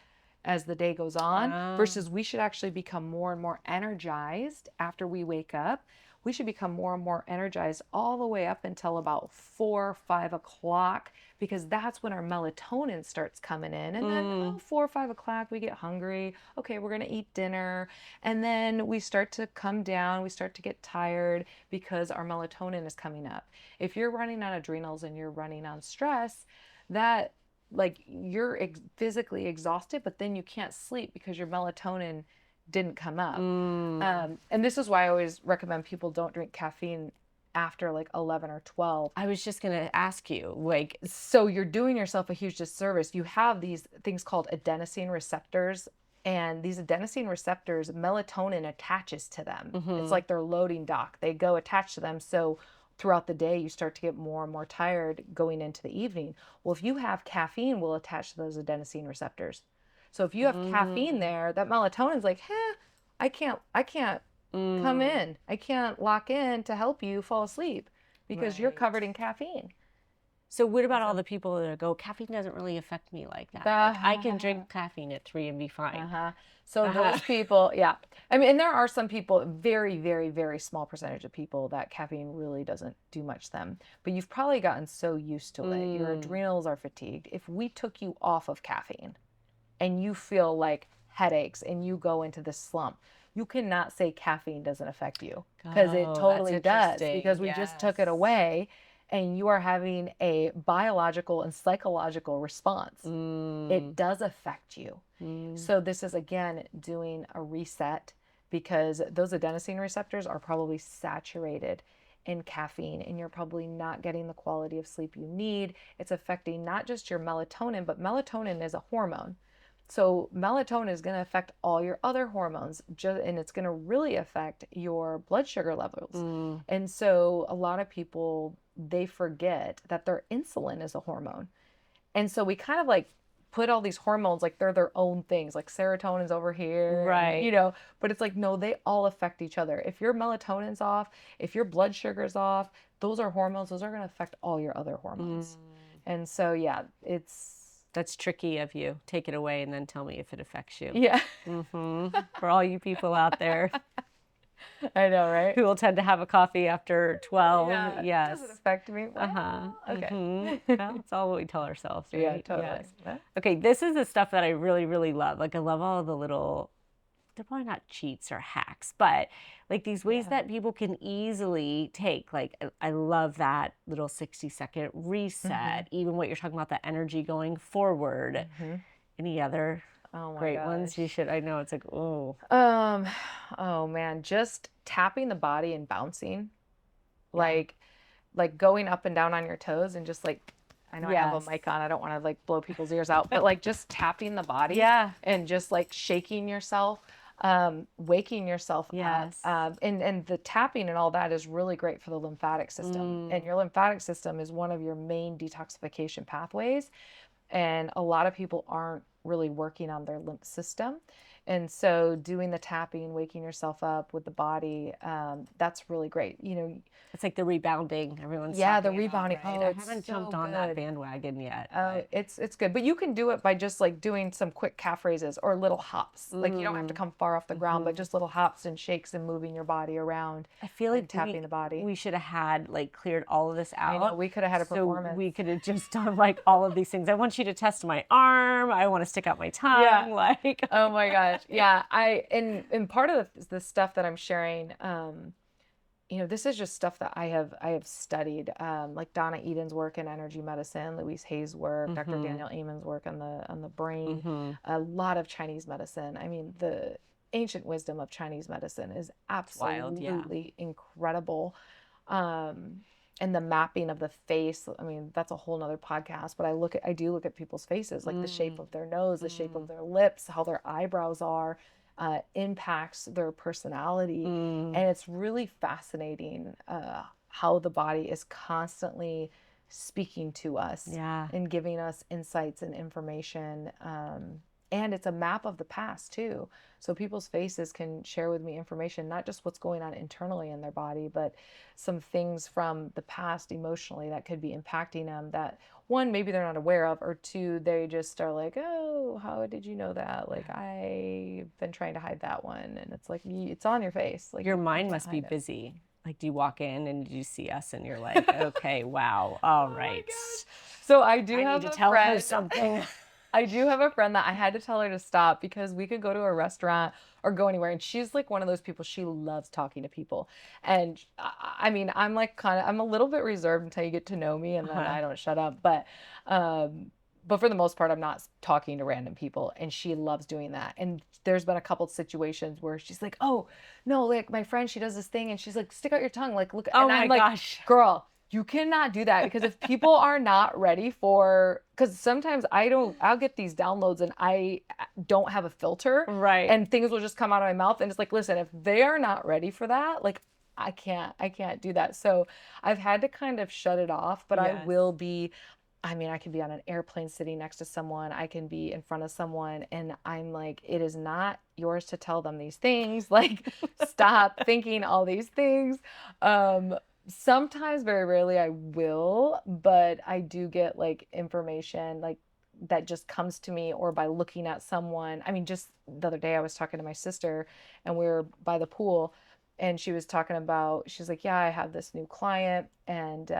as the day goes on, versus we should actually become more and more energized after we wake up. We should become more and more energized all the way up until about 4 or 5 o'clock, because that's when our melatonin starts coming in. And then 4 or 5 o'clock, we get hungry. Okay, we're going to eat dinner. And then we start to come down. We start to get tired because our melatonin is coming up. If you're running on adrenals and you're running on stress, that like you're physically exhausted, but then you can't sleep because your melatonin didn't come up. And this is why I always recommend people don't drink caffeine after like 11 or 12. I was just going to ask you, like, so you're doing yourself a huge disservice. You have these things called adenosine receptors, and these adenosine receptors, melatonin attaches to them. It's like their loading dock. They go attach to them. So throughout the day, you start to get more and more tired going into the evening. Well, if you have caffeine, will attach to those adenosine receptors. So if you have caffeine there, that melatonin's like, I can't come in. I can't lock in to help you fall asleep because you're covered in caffeine. So what about all the people that go, caffeine doesn't really affect me like that? Like, I can drink caffeine at 3 and be fine. So those people, I mean, and there are some people, very, very, very small percentage of people that caffeine really doesn't do much to them. But you've probably gotten so used to it. Your adrenals are fatigued. If we took you off of caffeine and you feel like headaches and you go into this slump, you cannot say caffeine doesn't affect you, because it Oh, that's totally does, because interesting. we just took it Yes. away and you are having a biological and psychological response. It Mm, does affect you. mm, So this is again doing a reset, because those adenosine receptors are probably saturated in caffeine and you're probably not getting the quality of sleep you need. It's affecting not just your melatonin, but melatonin is a hormone. So melatonin is going to affect all your other hormones, and it's going to really affect your blood sugar levels. mm. And so a lot of people, they forget that their insulin is a hormone. And so we kind of like put all these hormones like they're their own things, like serotonin's over here, and Right. but it's like, no, they all affect each other. If your melatonin's off, if your blood sugar's off, those are hormones, those are going to affect all your other hormones. Mm. And so, yeah, That's tricky of you. Take it away and then tell me if it affects you. yeah, For all you people out there I know, right? who will tend to have a coffee after 12, Yeah, yes. does it affect me? Uh-huh. Well, okay. Well, it's all what we tell ourselves, Yeah, right? totally. Yes. Yeah. Okay, this is the stuff that I really, really love. Like I love all the little, they're probably not cheats or hacks, but like these ways Yeah. that people can easily take. Like I love that little 60-second reset, even what you're talking about, the energy going forward. Any other Oh my great ones? You gosh. should, I know it's like, oh, Um, oh man, just tapping the body and bouncing, yeah. like going up and down on your toes, and just like, I know I have a Yes. mic on, I don't want to like blow people's ears out, but like just tapping the body Yeah. and just like shaking yourself, waking yourself Yes. up. And the tapping and all that is really great for the lymphatic system. And your lymphatic system is one of your main detoxification pathways. And a lot of people aren't really working on their lymph system. And so doing the tapping, waking yourself up with the body, that's really great. It's like the rebounding everyone's Yeah, the talking about, rebounding. right? Oh, I it's haven't jumped so on that good. bandwagon yet, Oh, but it's good. But you can do it by just like doing some quick calf raises or little hops. Like you don't have to come far off the ground, but just little hops and shakes and moving your body around I feel and like tapping the body. we should have had like cleared all of this I know out. we could have had a So performance. we could have just done like all of these things. I want you to test my arm. I want to stick out my Yeah. tongue. Like, Oh my gosh. Yeah. And part of the stuff that I'm sharing, this is just stuff that I have studied, like Donna Eden's work in energy medicine, Louise Hay's work, Dr. Daniel Amen's work on the brain, a lot of Chinese medicine. I mean, the ancient wisdom of Chinese medicine is wild, yeah. absolutely incredible. And the mapping of the face, I mean, that's a whole nother podcast, but I do look at people's faces, like the shape of their nose, the shape of their lips, how their eyebrows are, impacts their personality. And it's really fascinating how the body is constantly speaking to us Yeah. and giving us insights and information. And it's a map of the past too. So people's faces can share with me information, not just what's going on internally in their body, but some things from the past emotionally that could be impacting them, that one, maybe they're not aware of, or two, they just are like, oh, how did you know that? Like, I've been trying to hide that one. And it's like, it's on your face. Like, Your you mind can't must be hide it. busy. Like, do you walk in and you see us and you're like, okay, wow, all right. So I do I have need to a tell her friend. something. I do have a friend that I had to tell her to stop, because we could go to a restaurant or go anywhere, and she's like one of those people, she loves talking to people. And I mean, I'm like I'm a little bit reserved until you get to know me, and then I don't shut up. But for the most part, I'm not talking to random people, and she loves doing that. And there's been a couple situations where she's like, "Oh, no, like my friend, she does this thing," and she's like, "Stick out your tongue, like look." Oh And my I'm like, gosh. "Girl, you cannot do that, because if people are not ready for, because sometimes I'll get these downloads and I don't have a filter, Right. and things will just come out of my mouth, and it's like, listen, if they are not ready for that, like I can't do that. So I've had to kind of shut it off, but I Yes. will be. I mean, I can be on an airplane sitting next to someone. I can be in front of someone, and I'm like, it is not yours to tell them these things. Like, stop thinking all these things. Sometimes, very rarely, I will, but I do get like information like that just comes to me, or by looking at someone. I mean, just the other day I was talking to my sister, and we were by the pool, and she was talking about, she's like, yeah, I have this new client, and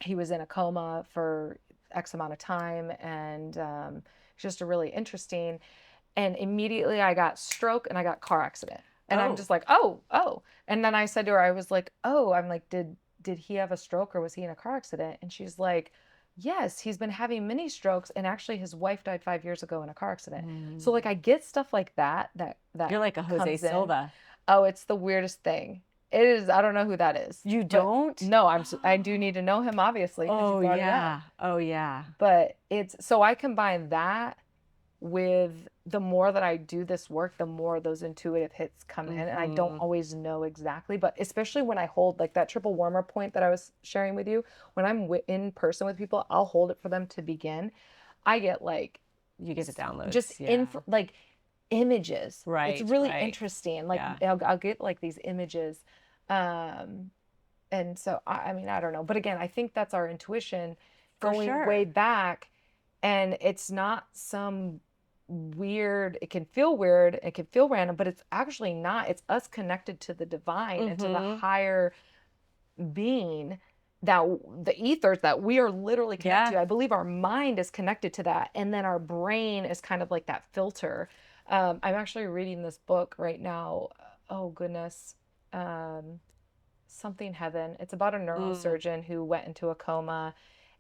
he was in a coma for X amount of time, and it's just a really interesting. And immediately I got stroke and I got car accident. And I'm Oh. just like, oh. And then I said to her, I was like, oh, I'm like, did he have a stroke or was he in a car accident? And she's like, yes, he's been having many strokes and actually his wife died 5 years ago in a car accident. So like Mm. I get stuff like that You're like a Jose comes in. Silva. Oh, it's the weirdest thing. It is. I don't know who that is, You but don't? no, I do need to know him obviously because you Oh, brought it up. yeah. Oh, yeah. But it's so I combine that with the more that I do this work, the more those intuitive hits come in. And I don't Mhm. always know exactly, but especially when I hold like that triple warmer point that I was sharing with you, when I'm in person with people, I'll hold it for them to begin. I get like You get the just downloads. in Yeah. like images. It's Right, really right. interesting. Like Yeah. I'll get like these images. Um, and so I mean, I don't know. But again, I think that's our intuition For going way sure. back. And it's not some weird, it can feel weird, it can feel random, but it's actually not. It's us connected to the divine and to the Mhm. higher being that the ethers that we are literally connected Yeah. to. I believe our mind is connected to that. And then our brain is kind of like that filter. I'm actually reading this book right now. Oh, goodness. Um, Something Heaven. It's about a Mm. neurosurgeon who went into a coma,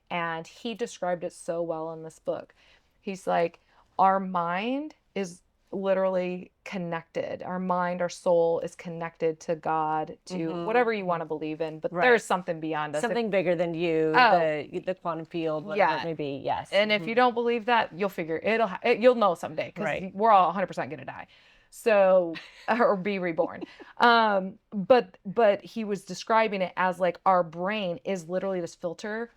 and he described it so well in this book. He's like, our mind is literally connected. Our mind, our soul is connected to God, to Mhm. whatever you want Mhm. to believe in, but Right. there's something beyond us. If Something bigger than you, oh, the quantum field, whatever it yeah. may be. Yes. And if you Mhm. don't believe that, you'll figure you'll know someday because Right. we're all 100% going to die. So, or be reborn. But he was describing it as like our brain is literally this filter,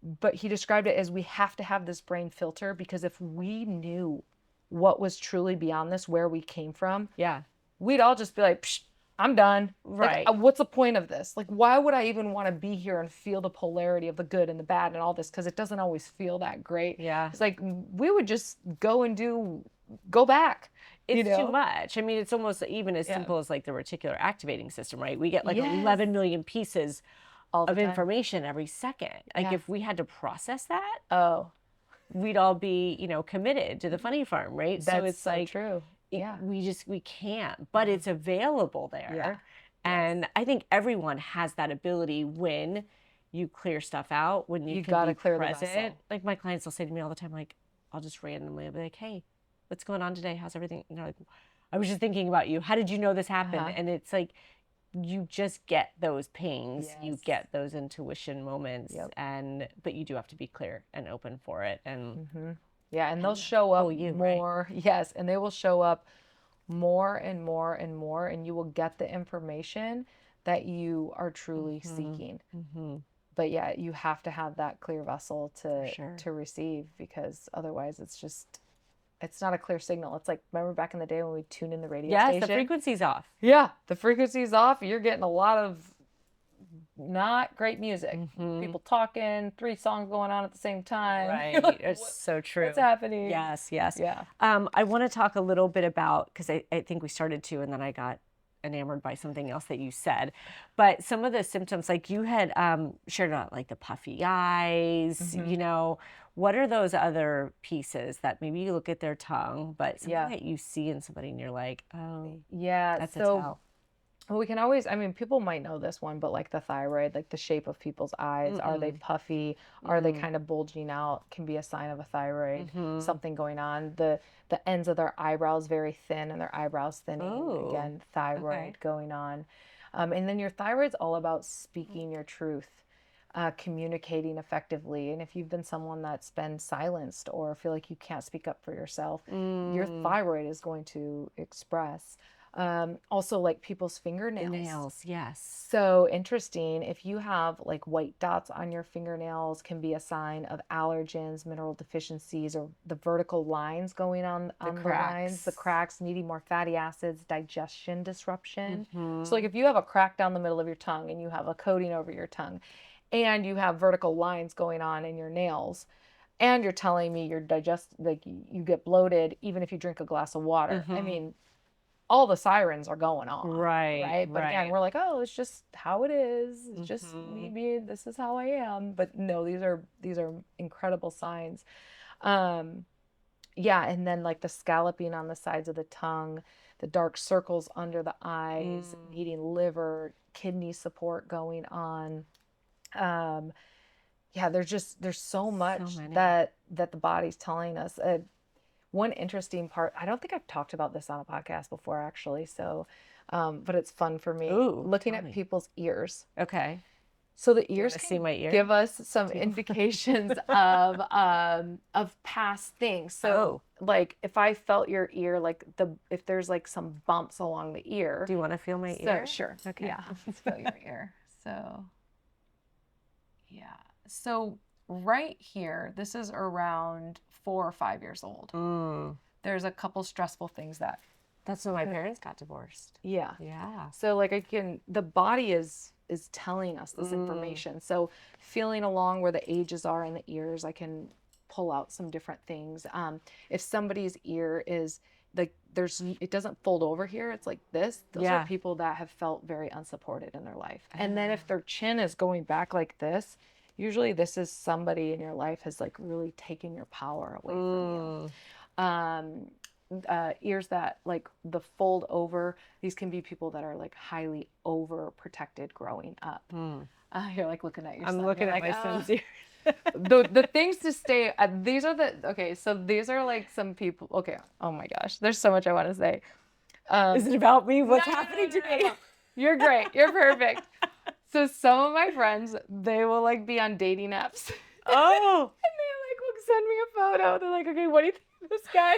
but he described it as we have to have this brain filter because if we knew what was truly beyond this, where we came from, Yeah. we'd all just be like, Psh, I'm done. Like, Right. what's the point of this? Like, why would I even want to be here and feel the polarity of the good and the bad and all this? Because it doesn't always feel that great. Yeah. It's like we would just go back, you It's too know? much. I mean, it's almost even as Yeah. simple as like the reticular activating system, right? We get like Yes. 11 million pieces All the of time. information every second. Like Yeah. if we had to process that, Oh, we'd all be, committed to the funny farm, right? So that's it's so like true. Yeah. we can't, but it's available Yeah. there. Yes. And I think everyone has that ability when you clear stuff out, when you You can got to be clear the present. vessel. Like my clients will say to me all the time, like, I'll just randomly be like, hey, what's going on today? How's everything? And they're like, I was just thinking about you. How did you know this happened? Uh-huh. And it's like you just get those pings, you Yes. get those intuition moments, Yep. and but you do have to be clear and open for it Mm-hmm. Yeah, and they'll and show up pull you, right? more. Yes, and they will show up more and more and more, and you will get the information that you are truly Mm-hmm. seeking. Mm-hmm. But yeah, you have to have that clear vessel For to sure. receive because otherwise it's not a clear signal. It's like remember back in the day when we tuned in the radio Yes, the station? frequency's off. Yeah, the frequency's off. You're getting a lot of not great music. Mm-hmm. People talking, three songs going on at the same time. You're Right. like, It's so what's true. happening? Yes, yes. Yeah. I want to talk a little bit about, because I think we started to, and then I got enamored by something else that you said. But some of the symptoms, like you had shared about, like the puffy eyes, Hmm. what are those other pieces that maybe you look at their tongue, but something Yeah. that you see in somebody and you're like, oh, Yeah. that's a So tell. well, we can always, I mean, people might know this one, but like the thyroid, like the shape of people's eyes, are they Mm-mm. puffy? Are they Mm. kind of bulging out? Can be a sign of a thyroid, Mm-hmm. something going on. The ends of their eyebrows very thin and their eyebrows thinning. Oh, Again, okay. thyroid going on. And then your thyroid's all about speaking your truth, communicating effectively. And if you've been someone that's been silenced or feel like you can't speak up for yourself, your Mm. thyroid is going to express. Also, like people's The fingernails. nails, yes. So interesting. If you have like white dots on your fingernails, can be a sign of allergens, mineral deficiencies, or the vertical lines going The on the lines, the cracks. cracks, needing more fatty acids, digestion disruption. So like Mm-hmm. if you have a crack down the middle of your tongue and you have a coating over your tongue, and you have vertical lines going on in your nails, and you're telling me you're like you get bloated even if you drink a glass of water. I Mm-hmm. mean, all the sirens are going off, Right, right? But again, right. we're like, oh, it's just how it is. It's just Mm-hmm. me being this is how I am. But no, these are incredible signs. Um, yeah, and then like the scalloping on the sides of the tongue, the dark circles under the eyes, needing liver, kidney support going on. Um, yeah, there's so much many. that the body's telling us. One interesting part, I don't think I've talked about this on a podcast before actually, so but it's fun for me Ooh, looking tell at me. people's ears. Okay. So the You ears want to see can my ear? give us some indications of past things. So Oh. like if I felt your ear, like if there's like some bumps along the ear. Do you want to feel my So ear? sure. Okay. Yeah, let's feel your ear. So yeah. So right here, this is around 4 or 5 years old. There's a couple stressful things that. That's when my parents got divorced. Yeah. Yeah. So like the body is telling us this information. So feeling along where the ages are in the ears, I can pull out some different things. If somebody's ear is like it doesn't fold over here, it's like this. Those Yeah. are people that have felt very unsupported in their life. And then if their chin is going back like this, usually this is somebody in your life has like really taken your power away from you. Ears that like the fold over, these can be people that are like highly overprotected growing up. You're like looking at your I'm son. looking You're at like, my "Oh." son's ear. The things to stay these are the okay, so these are like some people. Okay, oh my gosh, there's so much I want to say. Is it about me? What's No, no, happening no, to no, me? no. You're great, you're perfect. So some of my friends, they will like be on dating apps. Oh. And they like will send me a photo. They're like, okay, what do you think of this guy?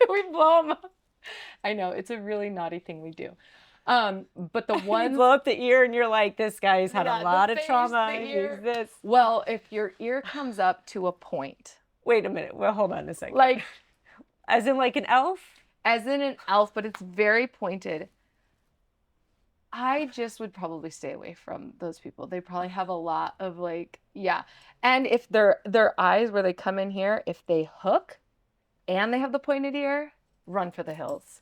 We blow him up. I know, it's a really naughty thing we do. But the You ones blow up the ear and you're like, this guy's had Yeah, a the lot of face, trauma. the He's ear. this. Well, if your ear comes up to a point, Wait a minute. Well, hold on a second. like As in like an elf? as in an elf, but it's very pointed, I just would probably stay away from those people. They probably have a lot of like, yeah. And if their eyes where they come in here, if they hook and they have the pointed ear, run for the hills.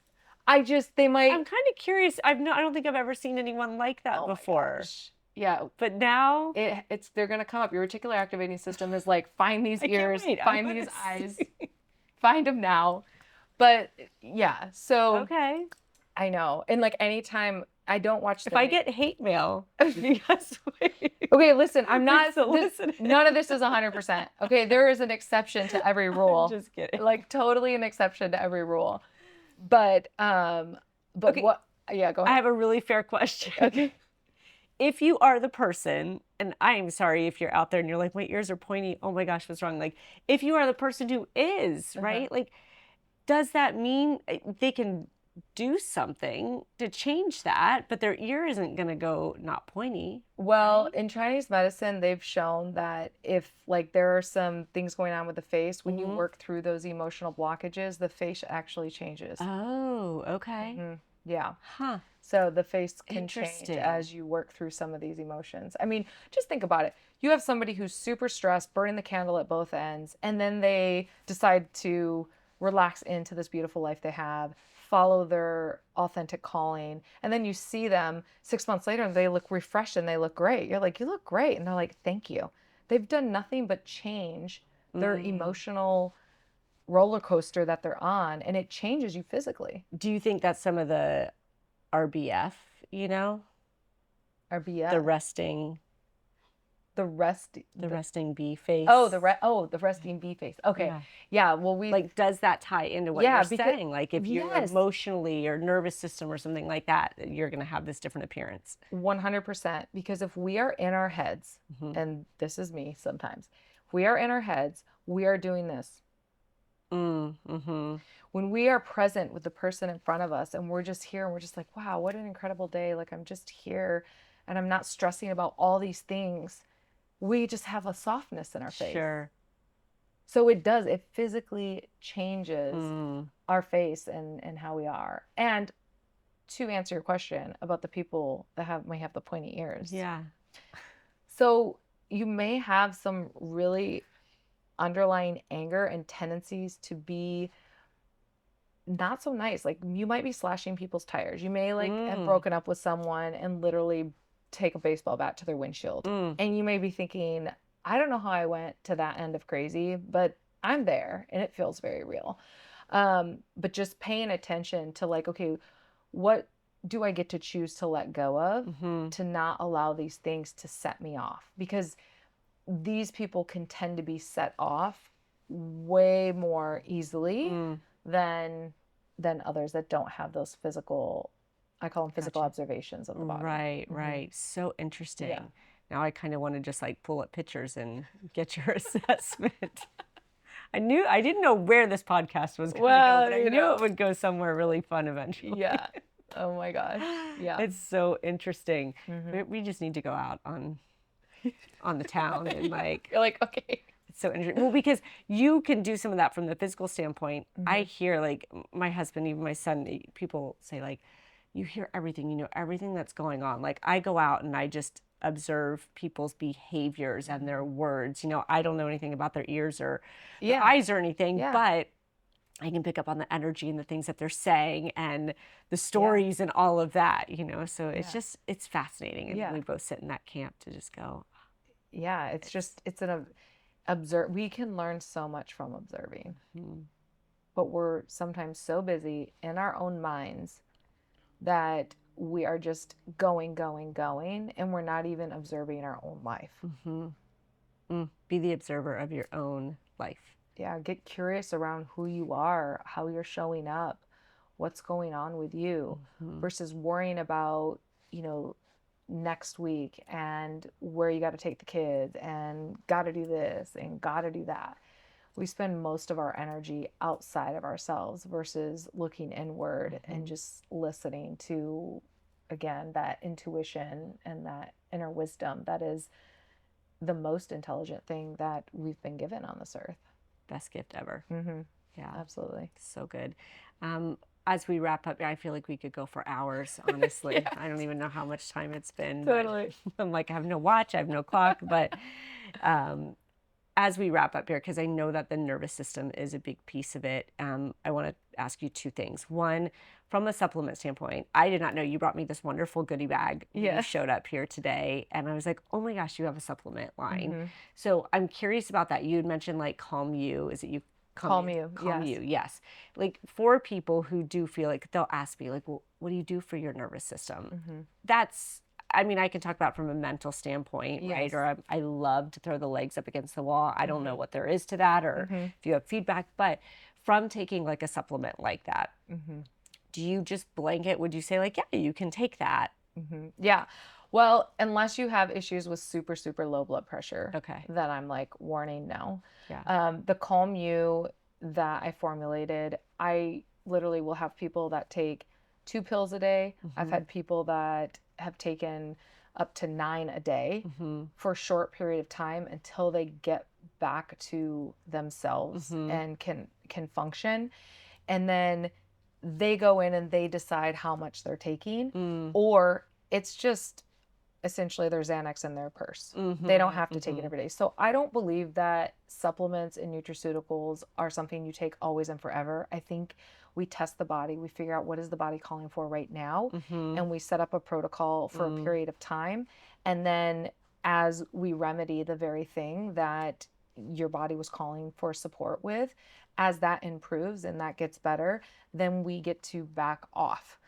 They might. I'm kind of curious. I don't think I've ever seen anyone like that Oh my before. gosh. Yeah, But now they're gonna come up. Your reticular activating system is like, find these I can't ears, wait. I find wanna these eyes, see. find them now. But yeah, so Okay. I know. And like anytime I don't watch If I get hate mail, yes. Okay, listen, I'm Please not solicit none of this is 100%. Okay, there is an exception to every rule. Just kidding. Like totally an exception to every rule. But Okay. what yeah, go I ahead. have a really fair question. Okay. If you are the person, and I'm sorry if you're out there and you're like, my ears are pointy. Oh my gosh, what's wrong? Like, if you are the person who is, right? Like, does that mean they can do something to change that, but their ear isn't going to go not pointy? Well, right? in Chinese medicine, they've shown that if like there are some things going on with the face, when you work through those emotional blockages, the face actually changes. Oh, okay. Yeah. Huh. So the face can change Interesting. as you work through some of these emotions. I mean, just think about it. You have somebody who's super stressed, burning the candle at both ends, and then they decide to relax into this beautiful life they have, follow their authentic calling, and then you see them 6 months later and they look refreshed and they look great. You're like, you look great. And they're like, thank you. They've done nothing but change their emotional roller coaster that they're on, and it changes you physically. Do you think that's some of the RBF, RBF. the resting The resting bee face? Oh, the resting bee face. Okay. Yeah. Yeah. Well, we Like, does that tie into what Yeah, you're because- saying? Like, if you're Yes. emotionally or nervous system or something like that, you're going to have this different appearance. 100%. Because if we are in our heads, and this is me sometimes, if we are in our heads, we are doing this. When we are present with the person in front of us and we're just here and we're just like, wow, what an incredible day. Like, I'm just here and I'm not stressing about all these things. We just have a softness in our face. Sure. So it physically changes our face and how we are. And to answer your question about the people that may have the pointy ears. Yeah. So you may have some really underlying anger and tendencies to be not so nice. Like, you might be slashing people's tires. You may have broken up with someone and literally take a baseball bat to their windshield. And you may be thinking, I don't know how I went to that end of crazy, but I'm there and it feels very real. But just paying attention to like, okay, what do I get to choose to let go of Mm-hmm. to not allow these things to set me off? Because these people can tend to be set off way more easily Mm, than others that don't have those physical, I call them physical gotcha. observations of the body. Right, Hmm. right. So Yeah. interesting. Now I kind of want to just like pull up pictures and get your assessment. I didn't know where this podcast was going to go, Well, but I knew it would go somewhere really fun eventually. yeah. Oh my gosh. Yeah. It's so interesting. Hmm. We just need to go out on the town and Yeah. like You're like, okay. it's so interesting. Well, because you can do some of that from the physical standpoint. I Hmm. hear like my husband, even my son, people say like, you hear everything, you know, everything that's going on. Like I go out and I just observe people's behaviors and their words. You know, I don't know anything about their ears or their Yeah. eyes or anything, Yeah. but I can pick up on the energy and the things that they're saying and the Yeah. stories and all of that, you know. So it's Yeah. just it's fascinating. And Yeah. we both sit in that camp to just go, Yeah. It's it's just, it's an observe. We can learn so much from observing, hmm, but we're sometimes so busy in our own minds that we are just going, going, going, and we're not even observing our own life. hmm, be the observer of your own life. Yeah, get curious around who you are, how you're showing up, what's going on with you, Hmm. versus worrying about, you know, next week and where you got to take the kids and got to do this and got to do that. We spend most of our energy outside of ourselves versus looking inward and Hmm. just listening to, again, that intuition and that inner wisdom that is the most intelligent thing that we've been given on this earth. Best gift ever. Mm-hmm. Yeah, Absolutely. so good. As we wrap up, I feel like we could go for hours, honestly. Yeah, I don't even know how much time it's been, but totally. I'm like, I have no watch, I have no clock. But um, as we wrap up here, because I know that the nervous system is a big piece of it, I want to ask you two things. One, from a supplement standpoint, I did not know you brought me this wonderful goodie bag when you Yes. showed up here today. And I was like, oh my gosh, you have a supplement line. Mm-hmm. So I'm curious about that. You had mentioned like Calm You. Is it you? Calm you. Calm Yes. You, yes. Like for people who do feel like they'll ask me, like, well, what do you do for your nervous system? Mm-hmm. That's, I mean, I can talk about from a mental standpoint, right? Yes. Or I love to throw the legs up against the wall. I don't know Mm-hmm. what there is to that or Mm-hmm. if you have feedback, but from taking like a supplement like that, Mm-hmm. do you just blanket? Would you say like, yeah, you can take that? Mm-hmm. Yeah. Well, unless you have issues with super, super low blood pressure, Okay. then I'm like, warning, no. Yeah. The Calm You that I formulated, I literally will have people that take 2 pills a day. I've had people that have taken up to 9 a day for a short period of time until they get back to themselves and can function. And then they go in and they decide how much they're taking, or it's just essentially their Xanax in their purse. They don't have to take it every day. So I don't believe that supplements and nutraceuticals are something you take always and forever. I think we test the body, we figure out what is the body calling for right now, and we set up a protocol for a period of time. And then as we remedy the very thing that your body was calling for support with, as that improves and that gets better, then we get to back off.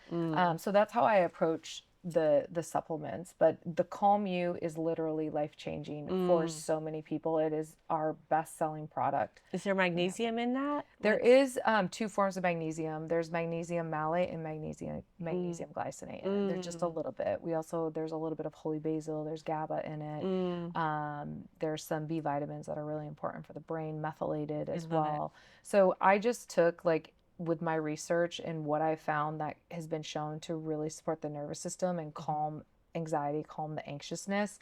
So that's how I approach the supplements. But the Calm You is literally life changing for so many people. It is our best selling product. Is there magnesium in that? There is 2 forms of magnesium. There's magnesium malate and magnesium glycinate. There's just a little bit. There's a little bit of holy basil. There's GABA in it. There's some B vitamins that are really important for the brain, methylated as well. So I just took like with my research and what I found that has been shown to really support the nervous system and calm anxiety, calm the anxiousness.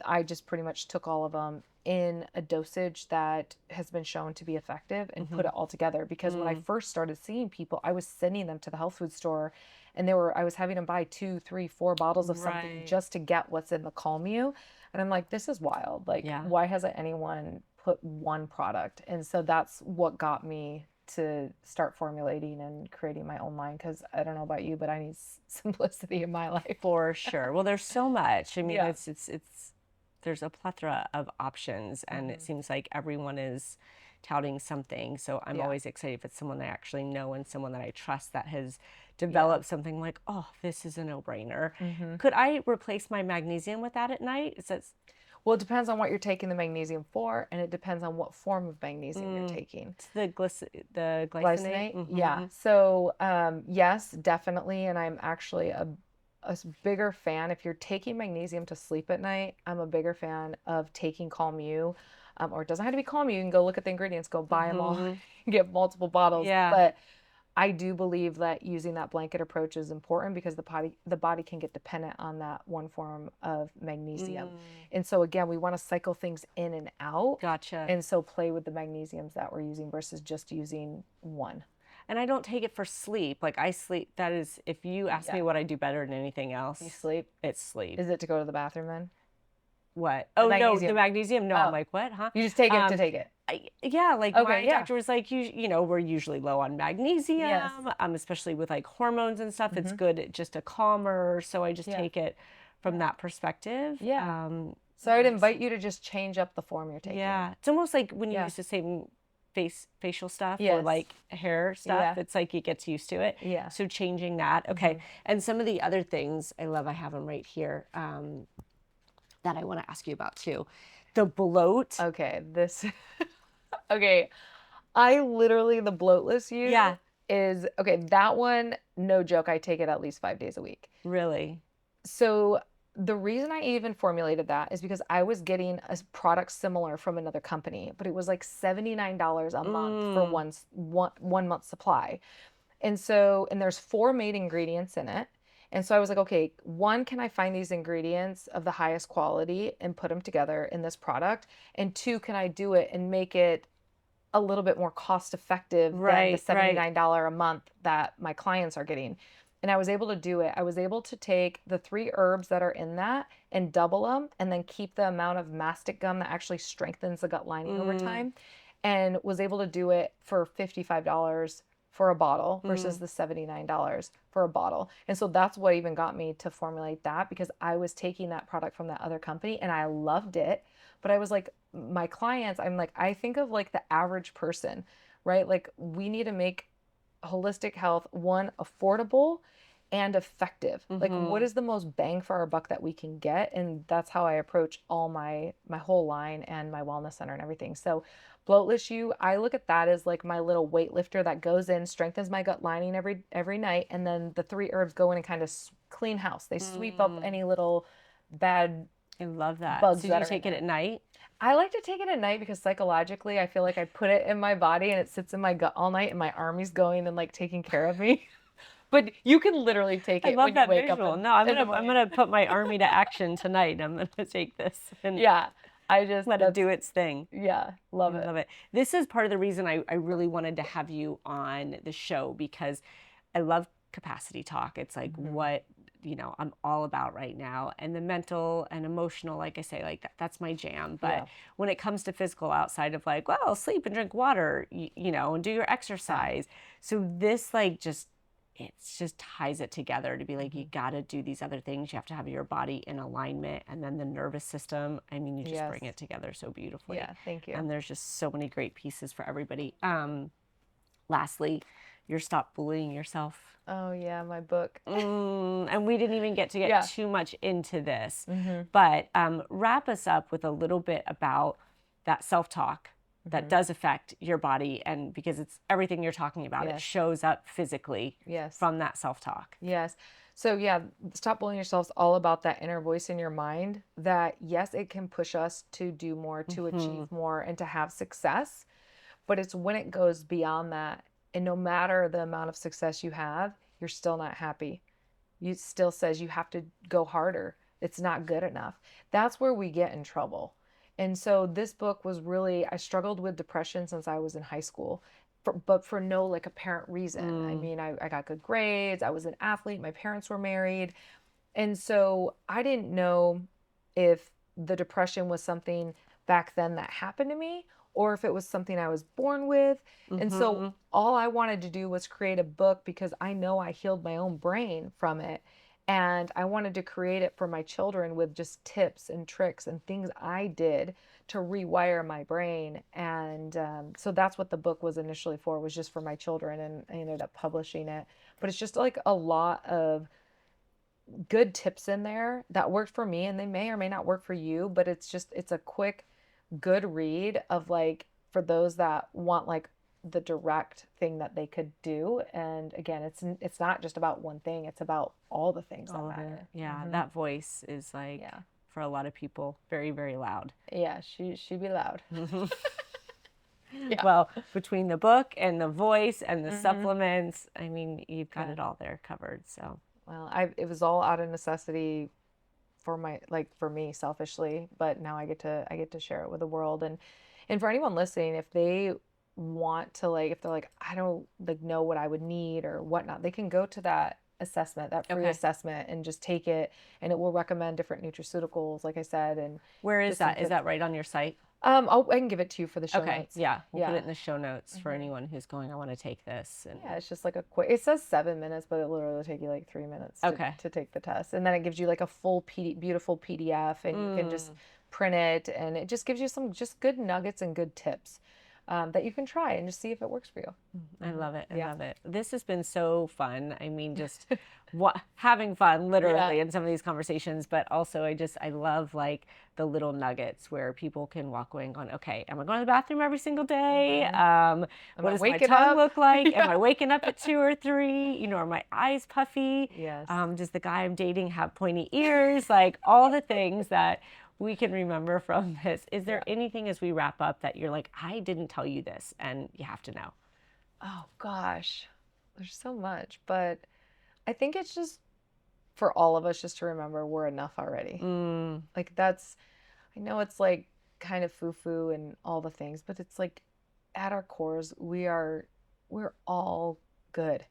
I just pretty much took all of them in a dosage that has been shown to be effective and put it all together. Because when I first started seeing people, I was sending them to the health food store and I was having them buy 2, 3, 4 bottles of something just to get what's in the Calm You. And I'm like, this is wild. Like, why hasn't anyone put one product? And so that's what got me to start formulating and creating my own line, because I don't know about you, but I need simplicity in my life. For sure. Well, there's so much. I mean, it's there's a plethora of options, and it seems like everyone is touting something. So I'm Yeah. always excited if it's someone that I actually know and someone that I trust that has Yeah. developed something like, oh, this is a no-brainer. hmm Could I replace my magnesium with that at night? Is that Well, it depends on what you're taking the magnesium for, and it depends on what form of magnesium you're taking. it's the glycinate? Glycinate, yeah. So, yes, definitely. And I'm actually a bigger fan. If you're taking magnesium to sleep at night, I'm a bigger fan of taking Calm U. Or it doesn't have to be Calm U. You can go look at the ingredients, go buy them all, get multiple bottles. Yeah. But I do believe that using that blanket approach is important because the body can get dependent on that one form of magnesium. And so again, we want to cycle things in and out. Gotcha. And so play with the magnesiums that we're using versus just using one. And I don't take it for sleep. Like I sleep, that is, if you ask me what I do better than anything else, You sleep? it's sleep. Is it to go to the bathroom then? What? Oh, no, the magnesium. magnesium. No, I'm Oh. like, what? Huh? You just take it to take it. Yeah, like Okay, my yeah. doctor was like, we're usually low on magnesium, Yes. especially with like hormones and stuff. It's good just a calmer. So I just Yeah. take it from that perspective. Yeah. So I'd invite you to just change up the form you're taking. Yeah. It's almost like when you Yeah. use the same facial stuff or Yes. like hair stuff, Yeah. it's like it gets used to it. Yeah. So changing that. Okay. And some of the other things I love, I have them right here, that I want to ask you about too. The bloat. Okay, okay. I literally, the bloatless you Yeah. is, okay, that one, no joke, I take it at least 5 days a week. Really? So the reason I even formulated that is because I was getting a product similar from another company, but it was like $79 a month for one month supply. And so, and there's 4 main ingredients in it. And so I was like, okay, one, can I find these ingredients of the highest quality and put them together in this product? And 2, can I do it and make it a little bit more cost effective than the Right, right. $79 a month that my clients are getting? And I was able to do it. I was able to take the 3 herbs that are in that and double them and then keep the amount of mastic gum that actually strengthens the gut lining over time, and was able to do it for $55 for a bottle versus the $79 for a bottle. And so that's what even got me to formulate that, because I was taking that product from that other company and I loved it. But I was like, my clients, I'm like, I think of like the average person, right? Like we need to make holistic health, one, affordable and effective. Like what is the most bang for our buck that we can get? And that's how I approach all my whole line and my wellness center and everything. So bloatless you, I look at that as like my little weightlifter that goes in, strengthens my gut lining every night, and then the 3 herbs go in and kind of clean house. They sweep up any little bad I love that. bugs So that you are take in it at night? I like to take it at night because psychologically I feel like I put it in my body and it sits in my gut all night and my army's going and like taking care of me. But you can literally take I it love when that you wake visual. up No, I'm in the gonna I'm morning. gonna put my army to action tonight. I'm gonna take this and Yeah, I just let it do its thing. Yeah, love I it. love it. This is part of the reason I really wanted to have you on the show, because I love capacity talk. It's like what I'm all about right now. And the mental and emotional, like I say, like that's my jam. But Yeah. when it comes to physical, outside of like, well, sleep and drink water, and do your exercise. So this like it just ties it together to be like, you got to do these other things. You have to have your body in alignment, and then the nervous system. I mean, you just bring Yes. it together so beautifully. Yeah, thank you. And there's just so many great pieces for everybody. Lastly, your Stop Bullying Yourself. Oh yeah, my book. And we didn't even get to get Yeah. too much into this, but wrap us up with a little bit about that self-talk that does affect your body, and because it's everything you're talking about, it Yes. shows up physically Yes. from that self-talk. Yes. So yeah, Stop Bullying Yourself is all about that inner voice in your mind that yes, it can push us to do more, to achieve more, and to have success. But it's when it goes beyond that, and no matter the amount of success you have, you're still not happy. You still says you have to go harder. It's not good enough. That's where we get in trouble. And so this book was really, I struggled with depression since I was in high school, but for no like apparent reason. I mean, I got good grades. I was an athlete. My parents were married. And so I didn't know if the depression was something back then that happened to me or if it was something I was born with. And so all I wanted to do was create a book because I know I healed my own brain from it. And I wanted to create it for my children with just tips and tricks and things I did to rewire my brain. And so that's what the book was initially for, was just for my children. And I ended up publishing it. But it's just like a lot of good tips in there that worked for me, and they may or may not work for you, but it's a quick, good read of like for those that want like the direct thing that they could do. And again, it's not just about one thing, it's about all the things that All of it. matter. Yeah, that voice is like, Yeah. for a lot of people, very, very loud. Yeah, she be loud. Yeah. Well, between the book and the voice and the Mhm. supplements, I mean, you've got Yeah. it all there covered. So, Well, it was all out of necessity for for me selfishly, but now I get to share it with the world. And for anyone listening, if they want to, like, if they're like, I don't like know what I would need or whatnot, they can go to that assessment, that free okay. assessment, and just take it, and it will recommend different nutraceuticals, like I said, and Where is just some that? Is tips. that right on your site? I can give it to you for the show Okay. notes. Yeah. We'll put Yeah. it in the show notes for Mhm. anyone who's going, I want to take this. And Yeah, it's just like a quick, it says 7 minutes, but it literally will take you like 3 minutes okay. to take the test. And then it gives you like a full beautiful PDF, and you can just print it, and it just gives you some just good nuggets and good tips that you can try and just see if it works for you. I love it. I Yeah. love it. This has been so fun. I mean, just having fun literally in some of these conversations, but also I love like the little nuggets where people can walk away and going, okay, am I going to the bathroom every single day? Am What I does my waking tongue up? look like? Am Yeah. I waking up at 2 or 3? You know, are my eyes puffy? Yes. Does the guy I'm dating have pointy ears? Like all the things that we can remember from this. Is there anything as we wrap up that you're like, I didn't tell you this and you have to know? Oh gosh, there's so much, but I think it's just for all of us just to remember we're enough already. Like I know it's like kind of foo-foo and all the things, but it's like at our cores, we're all good.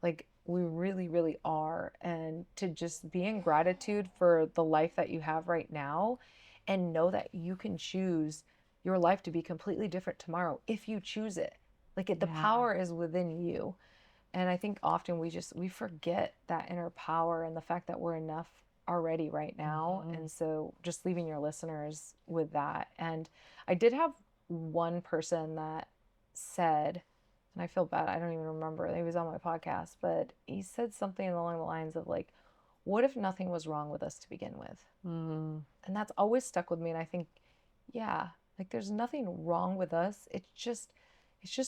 Like we really, really are. And to just be in gratitude for the life that you have right now, and know that you can choose your life to be completely different tomorrow if you choose it. Like the power is within you. And I think often we forget that inner power and the fact that we're enough already right now. And so just leaving your listeners with that. And I did have one person that said, and I feel bad, I don't even remember, he was on my podcast, but he said something along the lines of like, what if nothing was wrong with us to begin with? And that's always stuck with me. And I think, yeah, like there's nothing wrong with us. It's just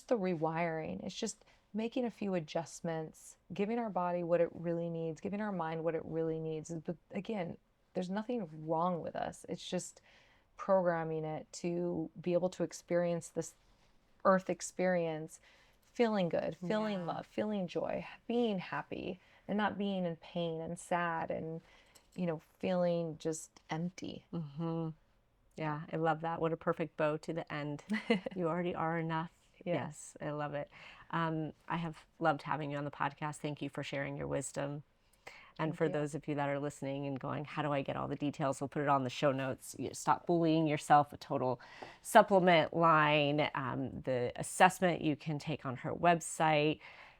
the rewiring. It's just making a few adjustments, giving our body what it really needs, giving our mind what it really needs. But again, there's nothing wrong with us. It's just programming it to be able to experience this earth experience, feeling good, feeling love, feeling joy, being happy, and not being in pain and sad and, feeling just empty. Yeah, I love that. What a perfect bow to the end. You already are enough. Yes, I love it. I have loved having you on the podcast. Thank you for sharing your wisdom. And for those of you that are listening and going, how do I get all the details? We'll put it on the show notes. Stop bullying yourself, a total supplement line, the assessment you can take on her website.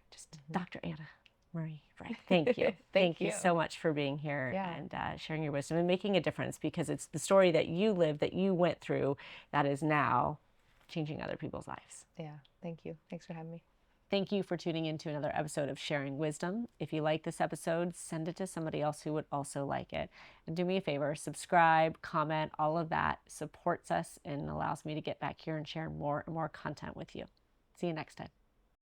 Just Dr. Anna Marie Frank. Thank you. Thank you so much for being here and sharing your wisdom and making a difference, because it's the story that you lived, that you went through, that is now changing other people's lives. Yeah. Thank you. Thanks for having me. Thank you for tuning in to another episode of Sharing Wisdom. If you like this episode, send it to somebody else who would also like it. And do me a favor, subscribe, comment, all of that supports us and allows me to get back here and share more and more content with you. See you next time.